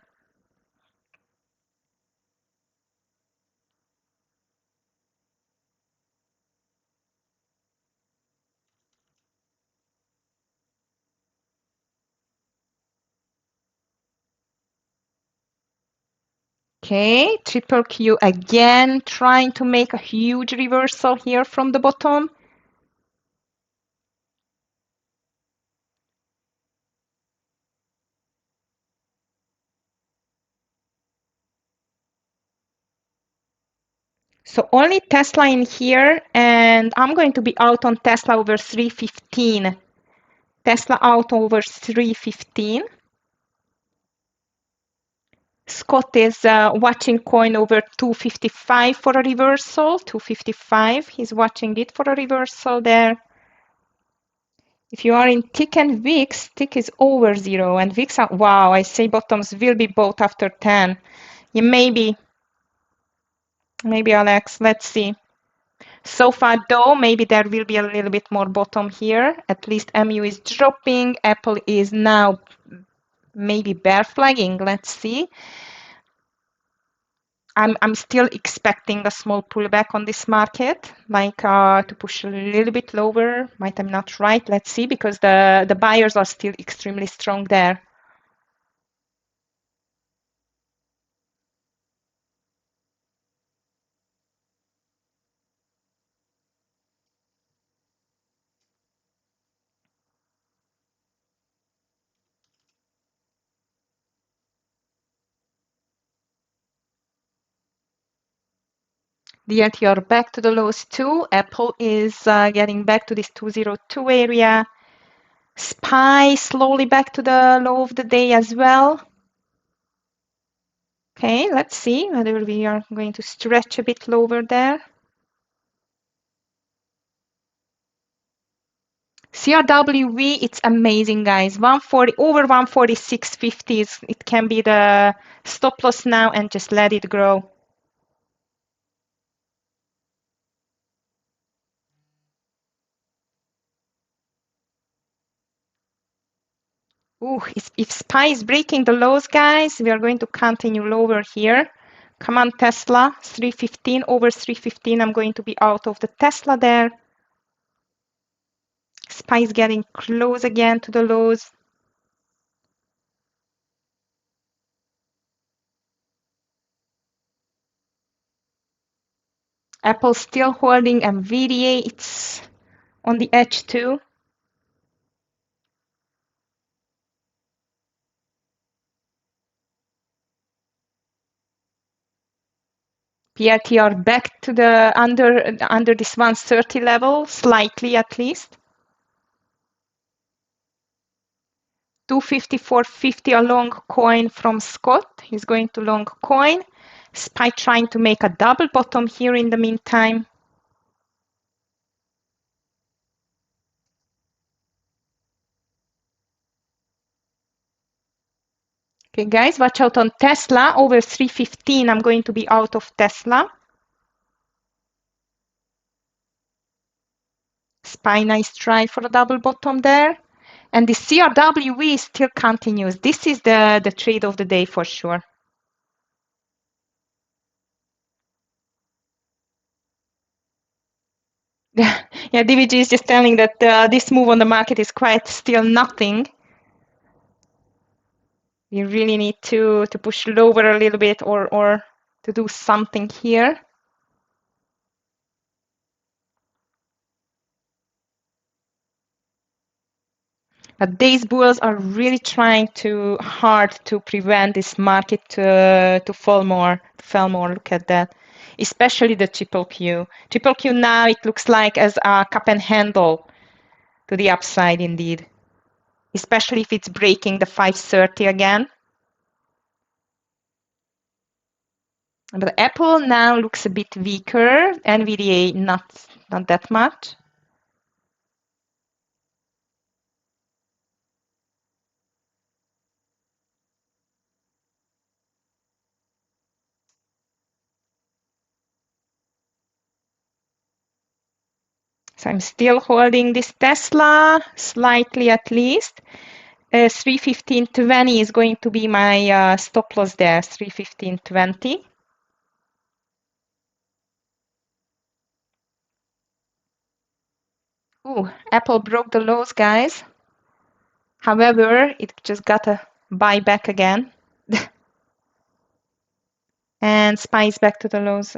Speaker 1: Okay, triple Q again, trying to make a huge reversal here from the bottom. So only Tesla in here, and I'm going to be out on Tesla over 315. Tesla out over 315. Scott is watching coin over 255 for a reversal. 255, he's watching it for a reversal there. If you are in tick and VIX, tick is over 0 and VIX are, wow, I say bottoms will be bought after 10. Yeah, maybe Alex, let's see. So far though, maybe there will be a little bit more bottom here. At least MU is dropping. Apple is now maybe bear flagging. Let's see. I'm still expecting a small pullback on this market, like to push a little bit lower. Might I'm not right. Let's see, because the buyers are still extremely strong there. The LTR back to the lows too. Apple is getting back to this 202 area. SPY slowly back to the low of the day as well. Okay, let's see whether we are going to stretch a bit lower there. CRWV, it's amazing, guys. 140 over 146.50 is it can be the stop loss now and just let it grow. Ooh, if SPY is breaking the lows, guys, we are going to continue lower here. Come on, Tesla, 315 over 315. I'm going to be out of the Tesla there. SPY is getting close again to the lows. Apple still holding NVIDIA. It's on the edge too. PRTR back to the under this 130 level, slightly at least. 254.50 a long coin from Scott. He's going to long coin. SPY trying to make a double bottom here in the meantime. Okay, guys, watch out on Tesla. Over 315, I'm going to be out of Tesla. SPY, nice try for a double bottom there. And the CRWV still continues. This is the trade of the day for sure. Yeah, DVG is just telling that this move on the market is quite still nothing. We really need to push lower a little bit or to do something here. But these bulls are really trying hard to prevent this market to fall more. Look at that. especially the triple Q. Triple Q now it looks like as a cup and handle to the upside indeed, especially if it's breaking the 530 again. But Apple now looks a bit weaker, NVDA not that much. So I'm still holding this Tesla, slightly at least. 315.20 is going to be my stop loss there, 315.20. Ooh, Apple broke the lows, guys. However, it just got a buyback again. And SPY back to the lows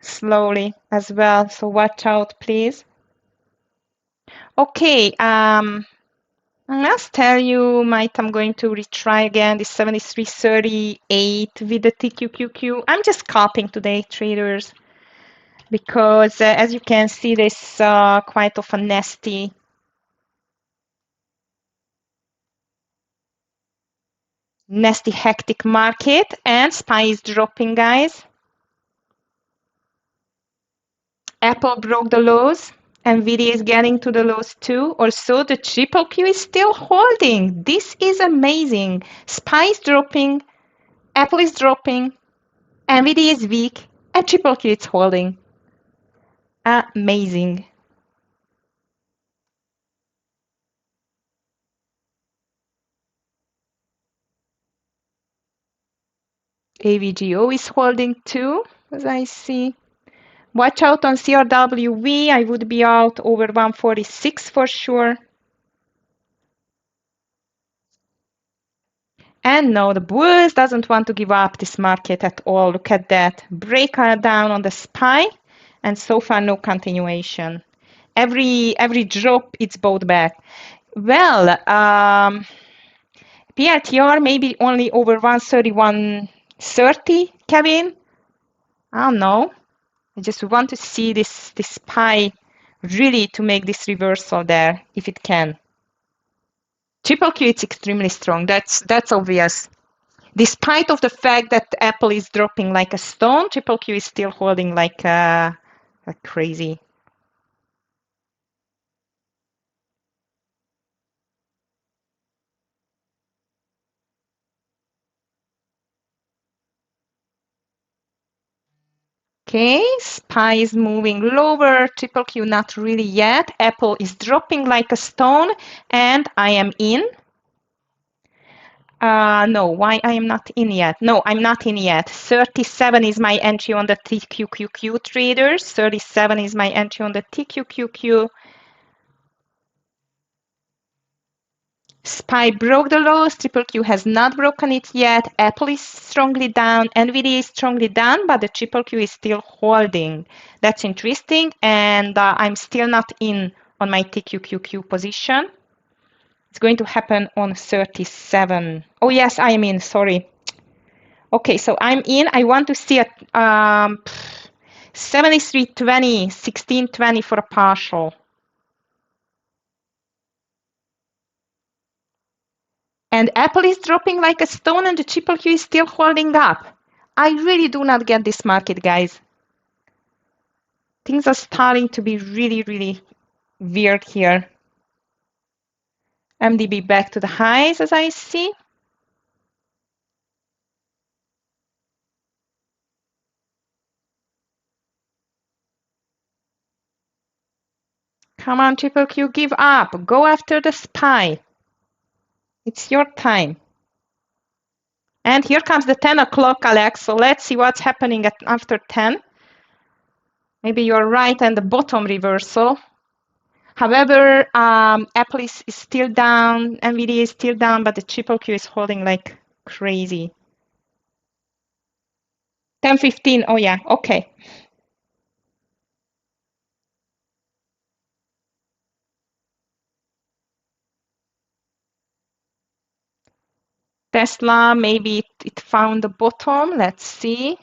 Speaker 1: slowly as well. So watch out, please. Okay, I must tell you, I'm going to retry again this 73.38 with the TQQQ. I'm just scalping today, traders, because as you can see, there's quite of a nasty, hectic market, and SPY is dropping, guys. Apple broke the lows. NVIDIA is getting to the lows too. Also, the triple Q is still holding. This is amazing. SPY is dropping. Apple is dropping. NVIDIA is weak. And triple Q is holding. Amazing. AVGO is holding too, as I see. Watch out on CRWV. I would be out over 146 for sure. And no, the bulls doesn't want to give up this market at all. Look at that. Break down on the SPY, and so far no continuation. Every drop, it's bought back. Well, PRTR maybe only over 131.30, Kevin. I don't know. I just want to see this SPY really to make this reversal there, if it can. Triple Q, it's extremely strong. That's obvious. Despite of the fact that Apple is dropping like a stone, triple Q is still holding like crazy. Okay, SPY is moving lower, triple Q not really yet. Apple is dropping like a stone, and I am in. No, why I am not in yet? No, I'm not in yet. 37 is my entry on the TQQQ traders. 37 is my entry on the TQQQ. SPY broke the lows. Triple Q has not broken it yet. Apple is strongly down. NVIDIA is strongly down, but the triple Q is still holding. That's interesting. And I'm still not in on my TQQQ position. It's going to happen on 37. Oh, yes, I am in. Sorry. Okay, so I'm in. I want to see at 73.20, 16.20 for a partial. And Apple is dropping like a stone and the triple Q is still holding up. I really do not get this market, guys. Things are starting to be really, really weird here. MDB back to the highs, as I see. Come on, triple Q, give up. Go after the SPY. It's your time. And here comes the 10 o'clock, Alex. So let's see what's happening after 10. Maybe you're right, and the bottom reversal. However, Apple is still down, NVIDIA is still down, but the triple Q is holding like crazy. 10:15. Oh yeah, okay. Tesla, maybe it found the bottom. Let's see.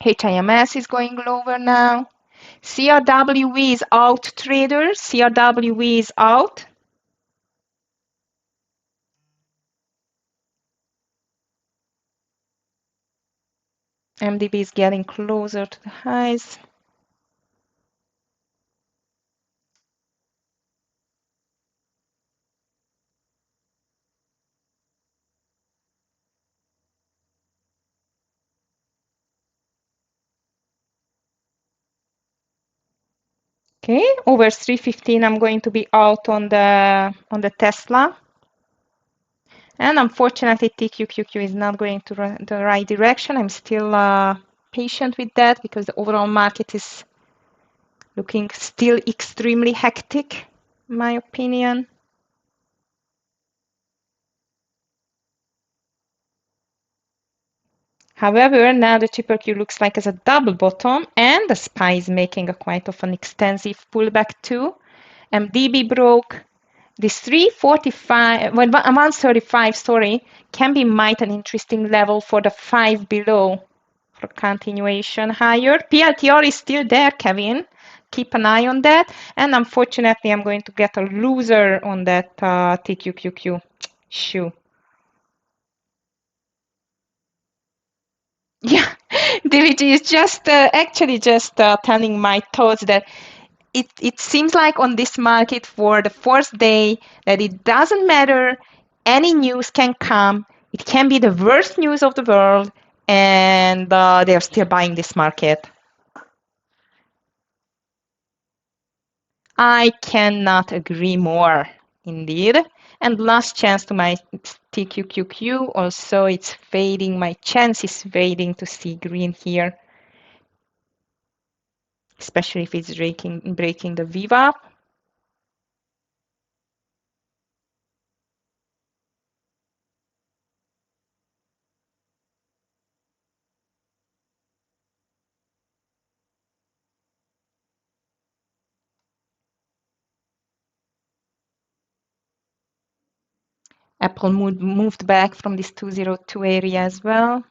Speaker 1: HIMS is going lower now. CRW is out, traders. CRW is out. MDB is getting closer to the highs. Okay, over 315, I'm going to be out on the Tesla. And unfortunately, TQQQ is not going to the right direction. I'm still patient with that because the overall market is looking still extremely hectic, in my opinion. However, now the triple Q looks like as a double bottom, and the SPY is making a quite of an extensive pullback too. MDB broke. This 345, well, 135, sorry, can be might an interesting level for the 5 below for continuation higher. PLTR is still there, Kevin. Keep an eye on that. And unfortunately, I'm going to get a loser on that TQQQ. Shoo. Yeah, DVG is just actually just telling my thoughts that it seems like on this market for the fourth day that it doesn't matter, any news can come. It can be the worst news of the world, and they're still buying this market. I cannot agree more, indeed. And last chance to my TQQQ. Also, it's fading. My chance is fading to see green here, especially if it's breaking the VWAP. Apple moved back from this 202 area as well.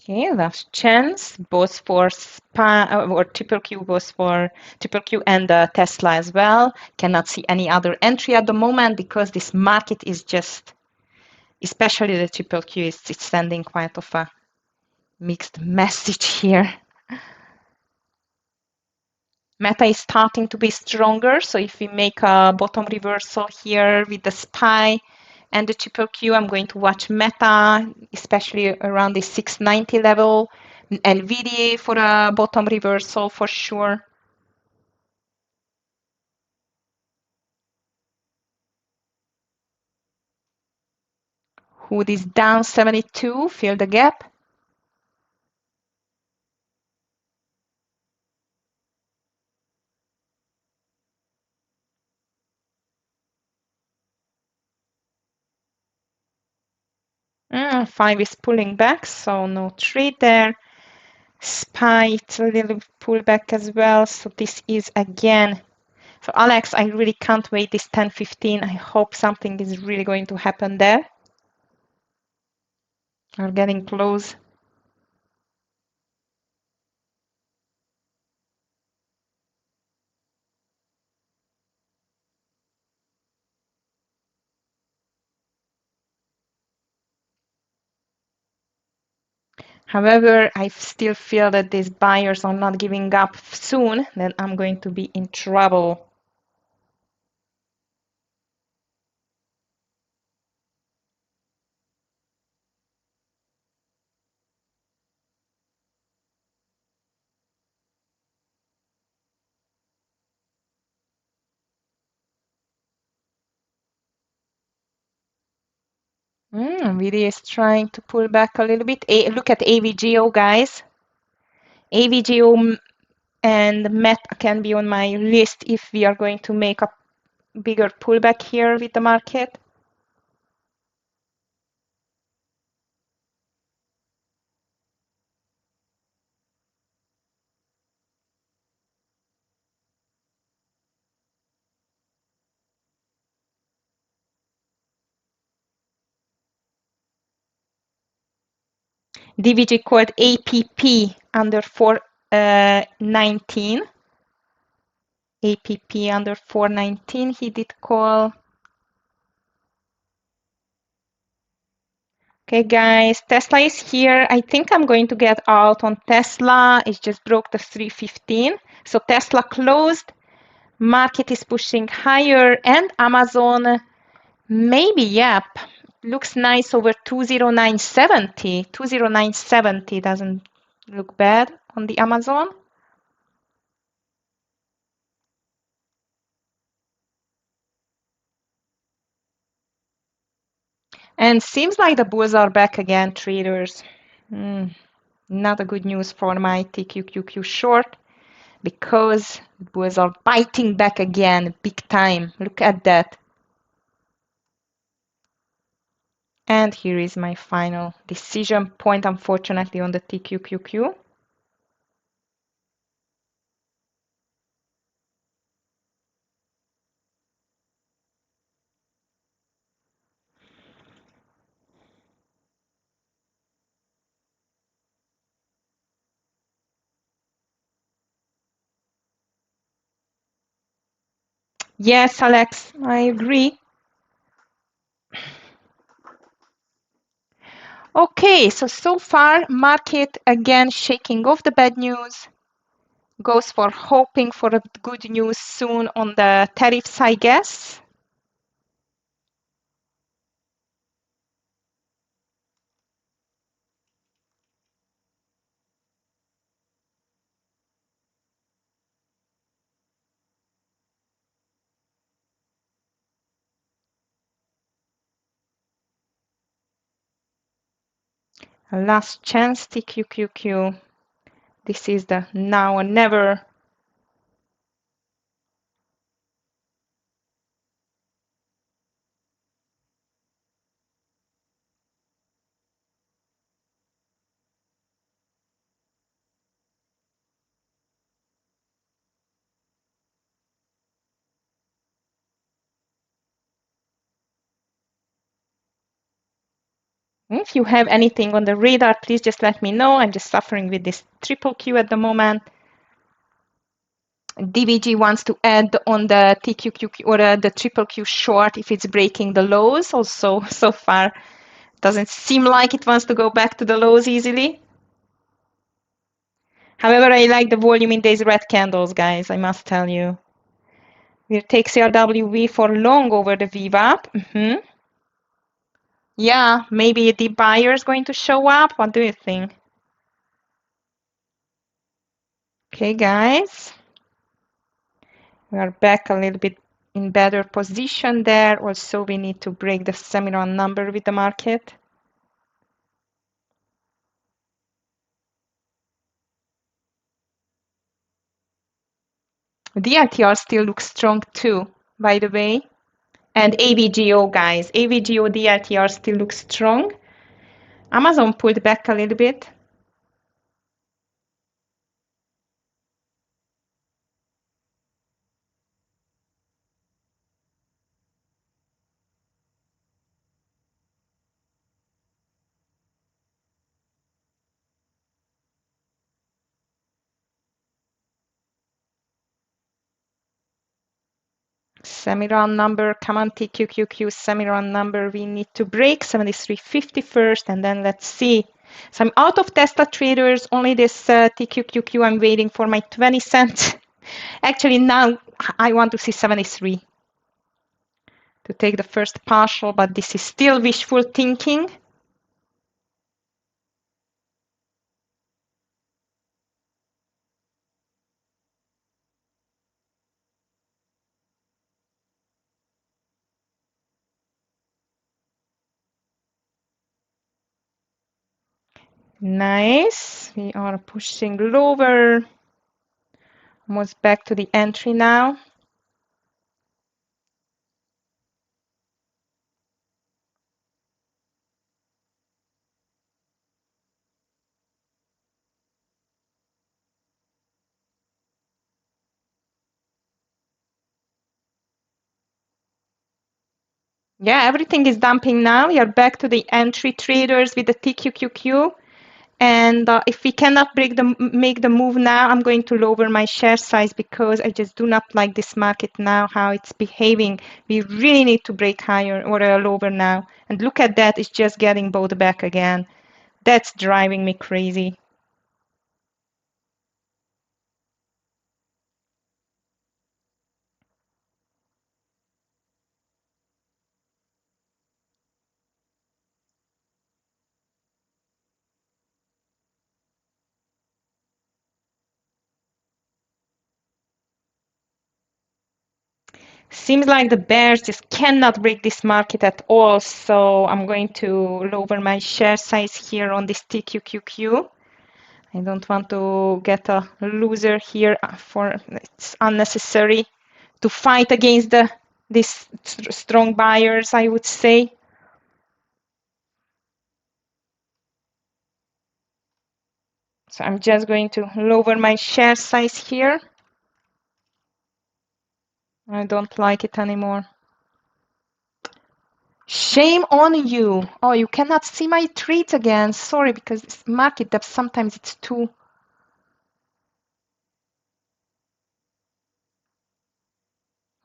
Speaker 1: Okay, last chance, both for SPA or triple Q, both for triple Q and Tesla as well. Cannot see any other entry at the moment because this market is just, especially the triple Q, is sending quite of a mixed message here. Meta is starting to be stronger, so if we make a bottom reversal here with the SPY and the triple Q, I'm going to watch Meta, especially around the 690 level, NVIDIA for a bottom reversal for sure. Hood is down 72, fill the gap. Five is pulling back, so no trade there. SPY, it's a little pullback as well, so this is again. So Alex, I really can't wait this 10:15. I hope something is really going to happen there. We're getting close. However, I still feel that these buyers are not giving up soon, then I'm going to be in trouble. Really is trying to pull back a little bit. Look at AVGO, guys. AVGO and Meta can be on my list if we are going to make a bigger pullback here with the market. DVG called APP under 419. APP under 419 he did call. Okay, guys, Tesla is here. I think I'm going to get out on Tesla. It just broke the 315. So Tesla closed. Market is pushing higher, and Amazon maybe, yep. Looks nice over 20970. 20970 doesn't look bad on the Amazon. And seems like the bulls are back again, traders. Not a good news for my TQQQ short because bulls are biting back again big time. Look at that. And here is my final decision point, unfortunately, on the TQQQ. Yes, Alex, I agree. Okay, so far, market again shaking off the bad news, goes for hoping for a good news soon on the tariffs, I guess. Last chance, TQQQ. This is the now or never. If you have anything on the radar, please just let me know. I'm just suffering with this triple Q at the moment. DVG wants to add on the TQQQ or the triple Q short if it's breaking the lows. Also, so far, doesn't seem like it wants to go back to the lows easily. However, I like the volume in these red candles, guys, I must tell you. We'll take CRWV for long over the VWAP. Yeah, maybe the buyer is going to show up. What do you think? Okay, guys. We are back a little bit in better position there. Also, we need to break the semi-run number with the market. The DLTR still looks strong too, by the way. And AVGO, guys. AVGO DLTR still looks strong. Amazon pulled back a little bit. Semi-run number, come on TQQQ, semi-run number we need to break, 73.50 first, and then let's see. So I'm out of Tesla traders, only this TQQQ, I'm waiting for my 20 cents. Actually, now I want to see 73 to take the first partial, but this is still wishful thinking. Nice, we are pushing lower, almost back to the entry now. Yeah, everything is dumping now. We are back to the entry traders with the TQQQ. And if we cannot make the move now, I'm going to lower my share size because I just do not like this market now, how it's behaving. We really need to break higher or lower now. And look at that, it's just getting bought back again. That's driving me crazy. Seems like the bears just cannot break this market at all, so I'm going to lower my share size here on this TQQQ. I don't want to get a loser here for it's unnecessary to fight against these strong buyers, I would say. So I'm just going to lower my share size here. I don't like it anymore. Shame on you. Oh, you cannot see my trades again. Sorry, because this market depth sometimes it's too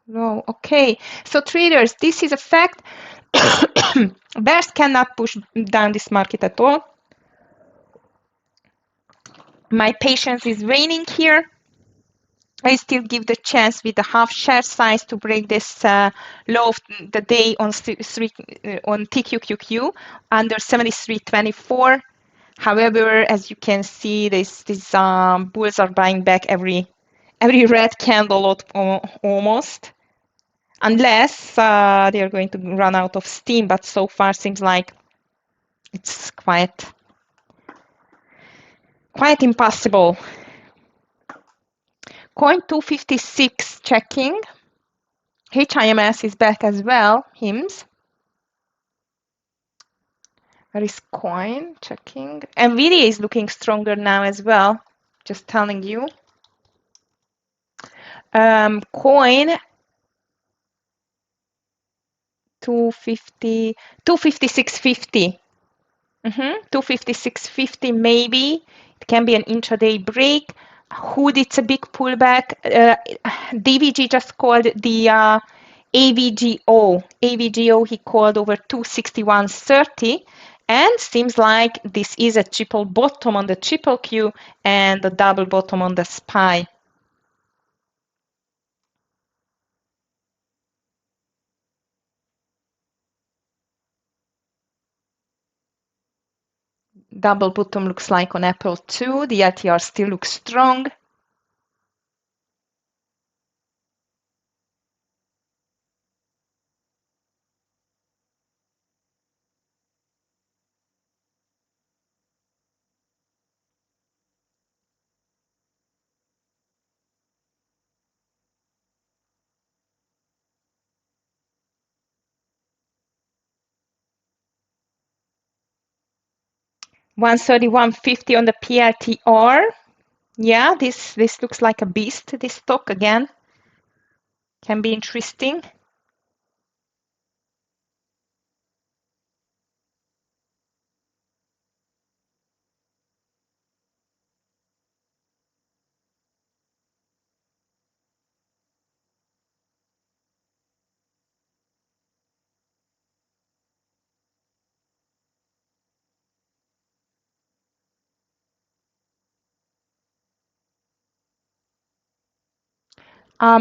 Speaker 1: low. Okay, so traders, this is a fact. Bears cannot push down this market at all. My patience is waning here. I still give the chance with the half share size to break this low of the day on TQQQ under 73.24. However, as you can see, these bulls are buying back every red candle almost, unless they are going to run out of steam. But so far, seems like it's quite impossible. Coin 256 checking. HIMS is back as well. HIMS. Where is coin checking? NVIDIA is looking stronger now as well. Just telling you. Coin 250, 256.50. 256.50 maybe. It can be an intraday break. Hood, it's a big pullback. DVG just called the AVGO. AVGO he called over 261.30. And seems like this is a triple bottom on the triple Q and a double bottom on the SPY. Double bottom looks like on Apple too. The LTR still looks strong. $131.50 on the PLTR. Yeah, this looks like a beast, this stock again. Can be interesting.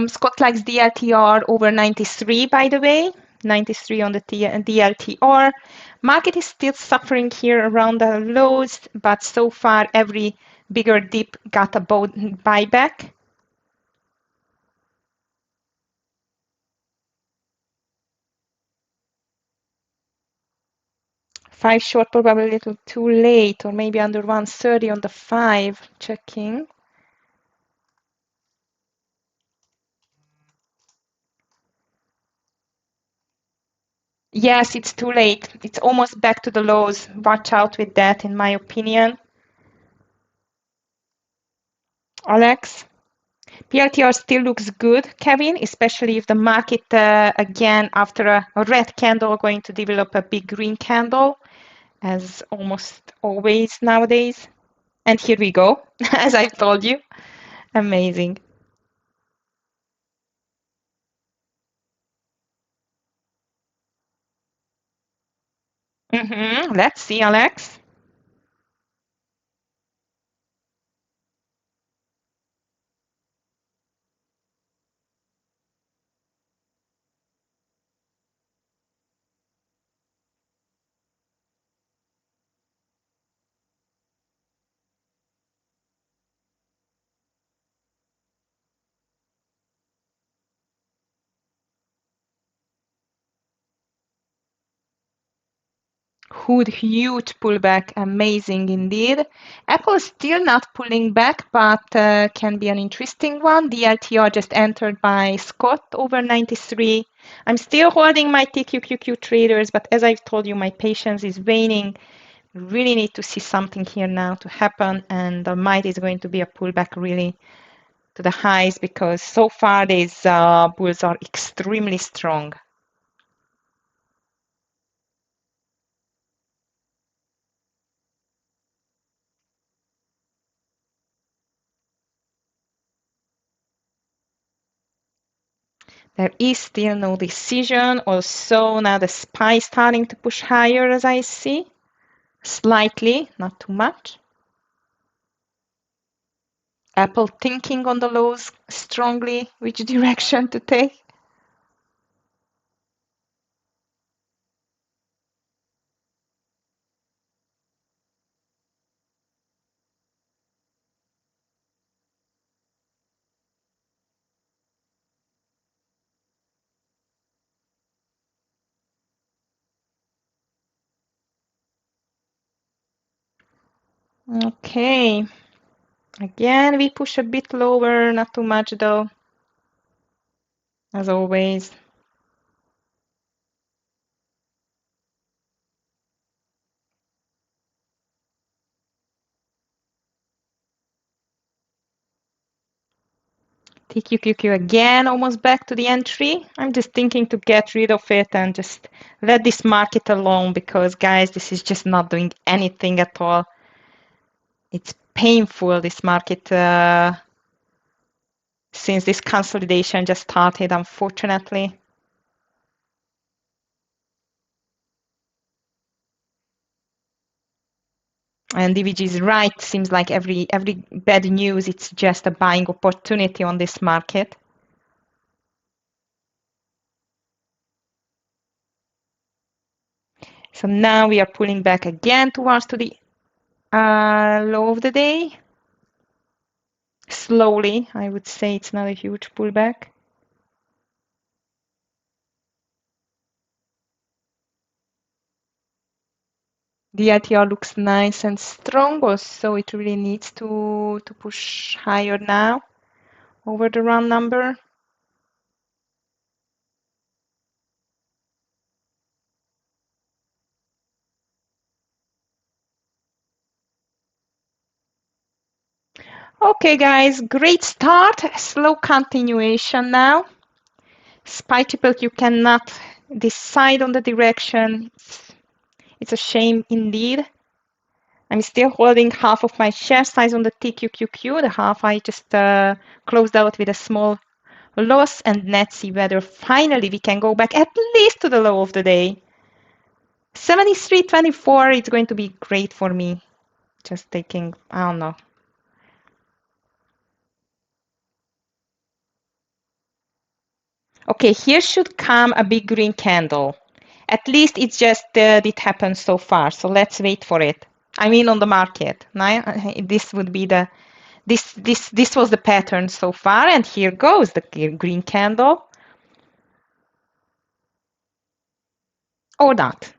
Speaker 1: Scott likes DLTR over 93, by the way. 93 on the DLTR. Market is still suffering here around the lows, but so far every bigger dip got a buyback. Five short, probably a little too late, or maybe under 130 on the 5, checking. Yes, it's too late. It's almost back to the lows. Watch out with that, in my opinion. Alex? PLTR still looks good, Kevin, especially if the market, again, after a red candle, going to develop a big green candle. as almost always nowadays. And here we go, as I told you. Amazing. Let's see, Alex. Huge pullback, amazing indeed. Apple is still not pulling back, but can be an interesting one. The LTR just entered by Scott over 93. I'm still holding my TQQQ traders, but as I've told you, my patience is waning. Really need to see something here now to happen, and there might is going to be a pullback really to the highs because so far these bulls are extremely strong. There is still no decision. Also, now the SPY is starting to push higher as I see. Slightly, not too much. Apple thinking on the lows strongly, which direction to take. Okay. Again, we push a bit lower, not too much though, as always. TQQQ again, almost back to the entry. I'm just thinking to get rid of it and just let this market alone because, guys, this is just not doing anything at all. It's painful, this market, since this consolidation just started, unfortunately. And DVG is right. Seems like every bad news, it's just a buying opportunity on this market. So now we are pulling back again towards to the low of the day. Slowly, I would say it's not a huge pullback. The ITR looks nice and strong also. It really needs to push higher now over the run number. Okay, guys, great start. Slow continuation now. SPY triple you cannot decide on the direction. It's a shame indeed. I'm still holding half of my share size on the TQQQ. The half I just closed out with a small loss, and let's see whether finally we can go back at least to the low of the day. 73.24, it's going to be great for me. Just taking, I don't know. Okay, here should come a big green candle. At least it's just it happened so far. So let's wait for it. I mean, on the market. Now, this would be the this was the pattern so far, and here goes the green candle. Or not.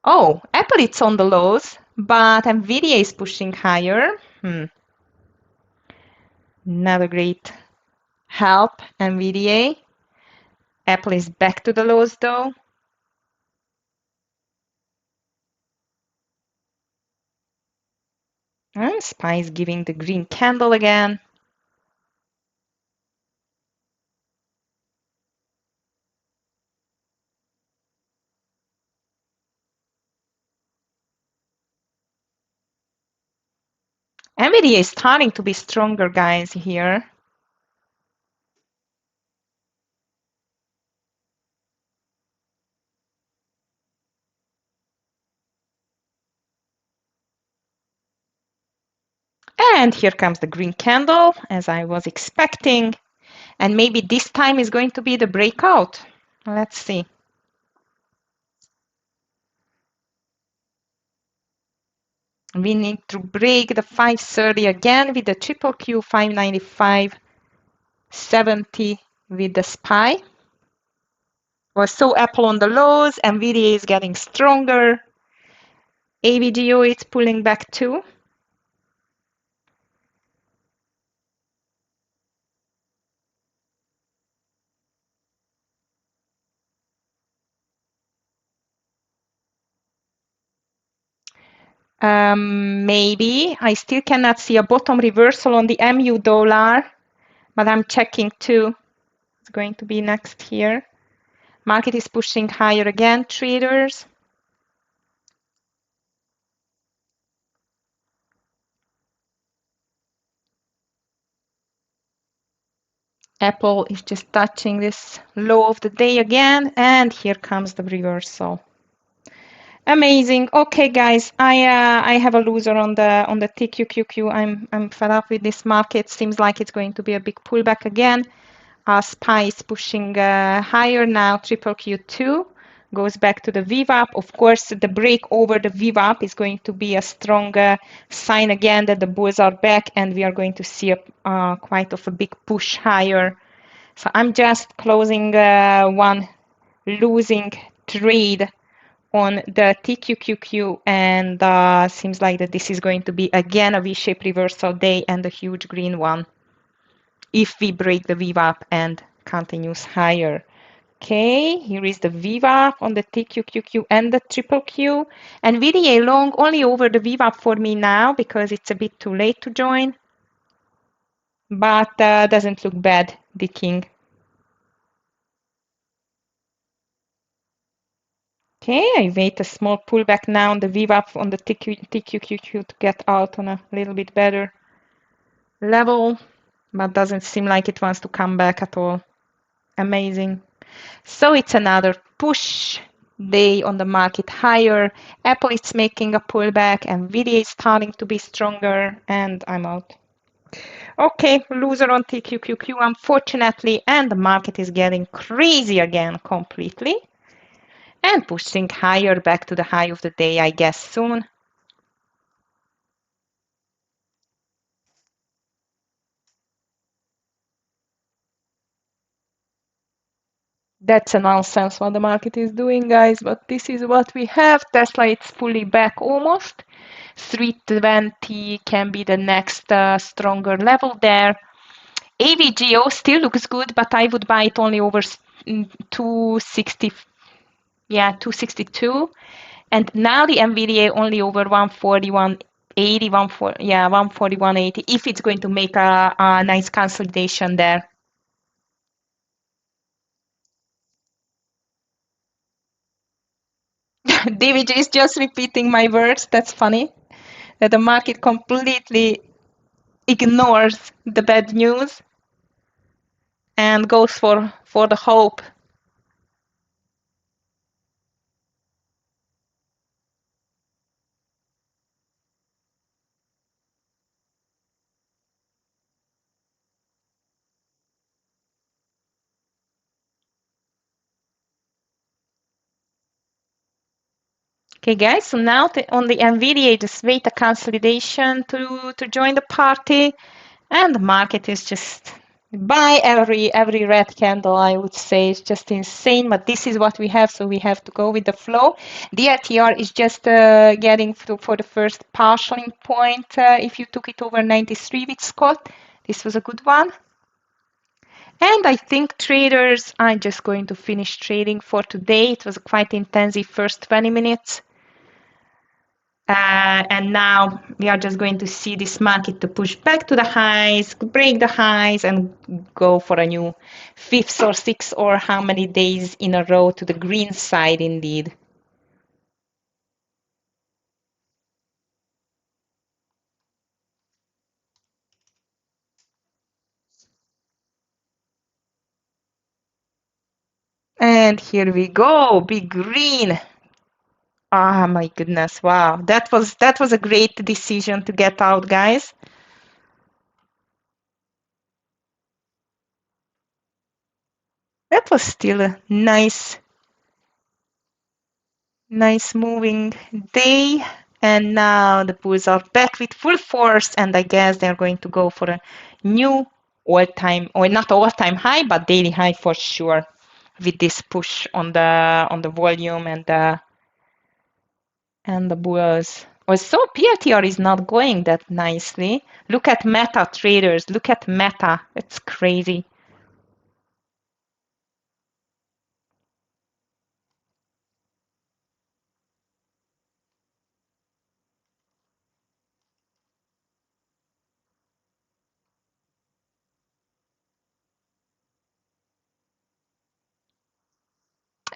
Speaker 1: Oh, Apple it's on the lows, but Nvidia is pushing higher. Not a great help, Nvidia. Apple is back to the lows though. And SPY is giving the green candle again. NVIDIA is starting to be stronger, guys, here. And here comes the green candle, as I was expecting. And maybe this time is going to be the breakout. Let's see. We need to break the 530 again with the triple Q 595.70 with the SPY. Was so Apple on the lows, NVIDIA is getting stronger. AVGO is pulling back too. Maybe. I still cannot see a bottom reversal on the MU dollar, but I'm checking too. It's going to be next here. Market is pushing higher again, traders. Apple is just touching this low of the day again, and here comes the reversal. Amazing. Okay, guys, I have a loser on the TQQQ. I'm fed up with this market. Seems like it's going to be a big pullback again. SPY is pushing higher now. Triple Q2 goes back to the VWAP. Of course, the break over the VWAP is going to be a strong sign again that the bulls are back, and we are going to see a quite of a big push higher. So I'm just closing one losing trade on the TQQQ, and seems like that this is going to be again a V-shaped reversal day and a huge green one if we break the VWAP and continues higher. Okay, here is the VWAP on the TQQQ and the triple Q. And VDA long only over the VWAP for me now because it's a bit too late to join, but doesn't look bad, the king. Okay, I wait a small pullback now on the VWAP on the TQQQ to get out on a little bit better level, but doesn't seem like it wants to come back at all. Amazing. So it's another push day on the market higher. Apple is making a pullback, Nvidia is starting to be stronger, and I'm out. Okay, loser on TQQQ, unfortunately, and the market is getting crazy again completely. And pushing higher back to the high of the day, I guess, soon. That's a nonsense what the market is doing, guys, but this is what we have. Tesla, it's fully back almost. 320 can be the next stronger level there. AVGO still looks good, but I would buy it only over 260, yeah, 262. And now the NVDA only over 141. 80, 140, yeah, 141.80 if it's going to make a nice consolidation there. DVG is just repeating my words. That's funny. That the market completely ignores the bad news and goes for the hope. Okay, guys, so now on the NVDA, just wait a consolidation to join the party, and the market is just buy every red candle, I would say. It's just insane, but this is what we have, so we have to go with the flow. The RTR is just getting for the first partialing point. If you took it over 93 with Scott, this was a good one. And I think traders are just going to finish trading for today. It was a quite intensive first 20 minutes. And now we are just going to see this market to push back to the highs, break the highs, and go for a new fifth or sixth or how many days in a row to the green side indeed. And here we go, big green. Ah, my goodness, wow. That was a great decision to get out, guys. That was still a nice moving day. And now the bulls are back with full force, and I guess they're going to go for a new all-time, or not all-time high, but daily high for sure, with this push on the volume and the bulls. Also, PLTR is not going that nicely. Look at Meta traders. Look at Meta. It's crazy.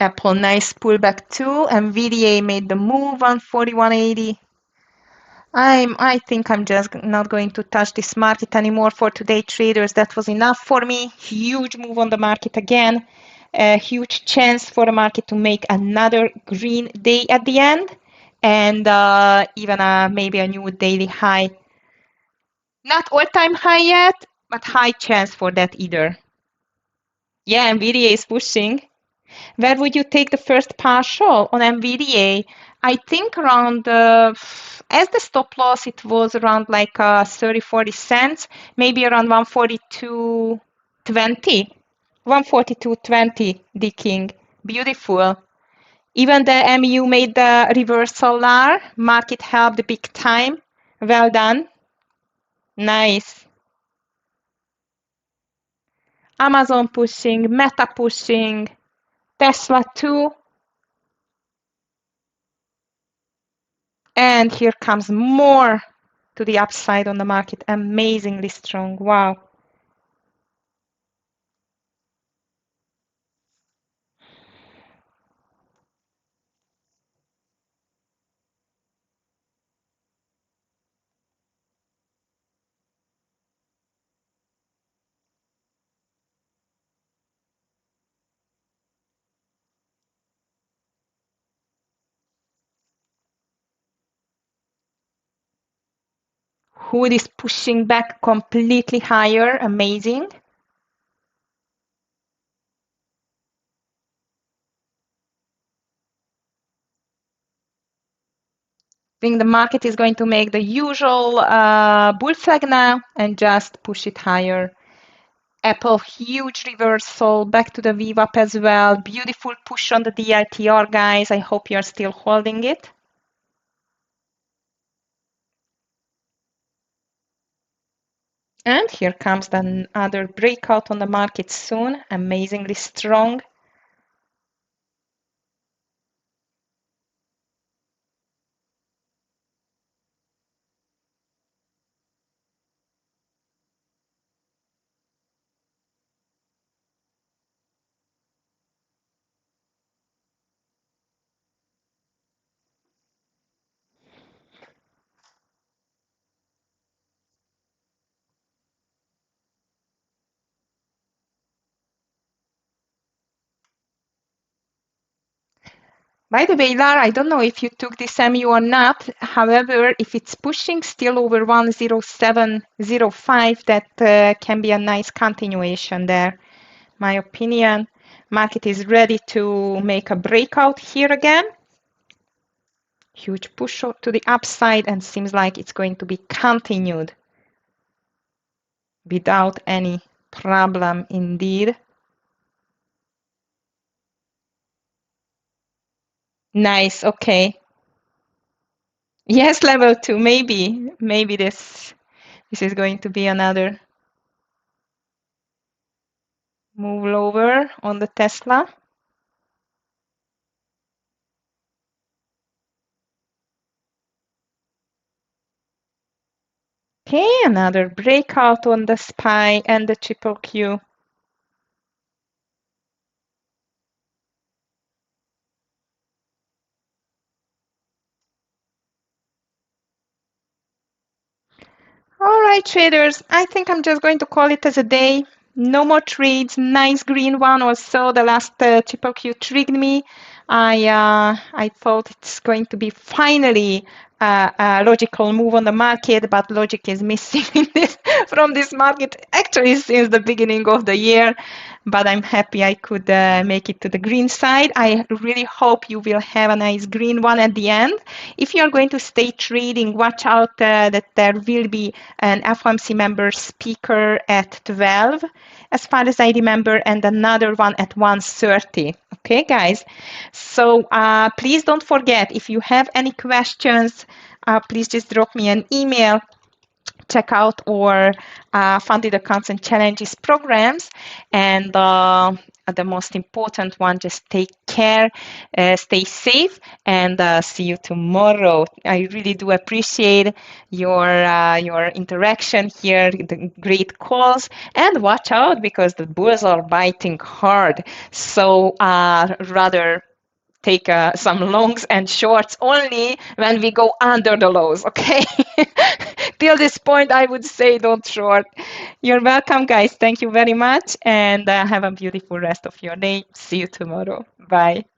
Speaker 1: Apple, nice pullback too. NVIDIA made the move on 41.80. I think I'm just not going to touch this market anymore for today, traders. That was enough for me. Huge move on the market again. A huge chance for the market to make another green day at the end, and even maybe a new daily high. Not all-time high yet, but high chance for that either. Yeah, NVIDIA is pushing. Where would you take the first partial on NVDA? I think around, as the stop loss, it was around like 30, 40 cents, maybe around 142.20. 142.20, the king. Beautiful. Even the MU made the reversal there. Market helped big time. Well done. Nice. Amazon pushing, Meta pushing, Tesla too. And here comes more to the upside on the market. Amazingly strong. Wow. Hood is pushing back completely higher. Amazing. I think the market is going to make the usual bull flag now and just push it higher. Apple, huge reversal back to the VWAP as well. Beautiful push on the DLTR, guys. I hope you're still holding it. And here comes another breakout on the market soon. Amazingly strong. By the way, Lara, I don't know if you took this MU or not. However, if it's pushing still over 107.05, that can be a nice continuation there. My opinion, market is ready to make a breakout here again. Huge push to the upside and seems like it's going to be continued without any problem indeed. Nice, okay. Yes, level 2, maybe this is going to be another move lower on the Tesla. Okay, another breakout on the SPY and the triple Q. All right, traders, I think I'm just going to call it as a day. No more trades. Nice green one. Also, the last triple Q trigged me. I thought it's going to be finally a logical move on the market, but logic is missing in this, from this market actually since the beginning of the year. But I'm happy I could make it to the green side. I really hope you will have a nice green one at the end. If you are going to stay trading, watch out that there will be an FOMC member speaker at 12, as far as I remember, and another one at 1:30. Okay, guys? So please don't forget, if you have any questions, please just drop me an email. Check out our funded accounts and challenges programs. And the most important one, just take care, stay safe, and see you tomorrow. I really do appreciate your interaction here, the great calls, and watch out because the bulls are biting hard. So rather take some longs and shorts only when we go under the lows, okay? Till this point, I would say don't short. You're welcome, guys. Thank you very much, and have a beautiful rest of your day. See you tomorrow. Bye.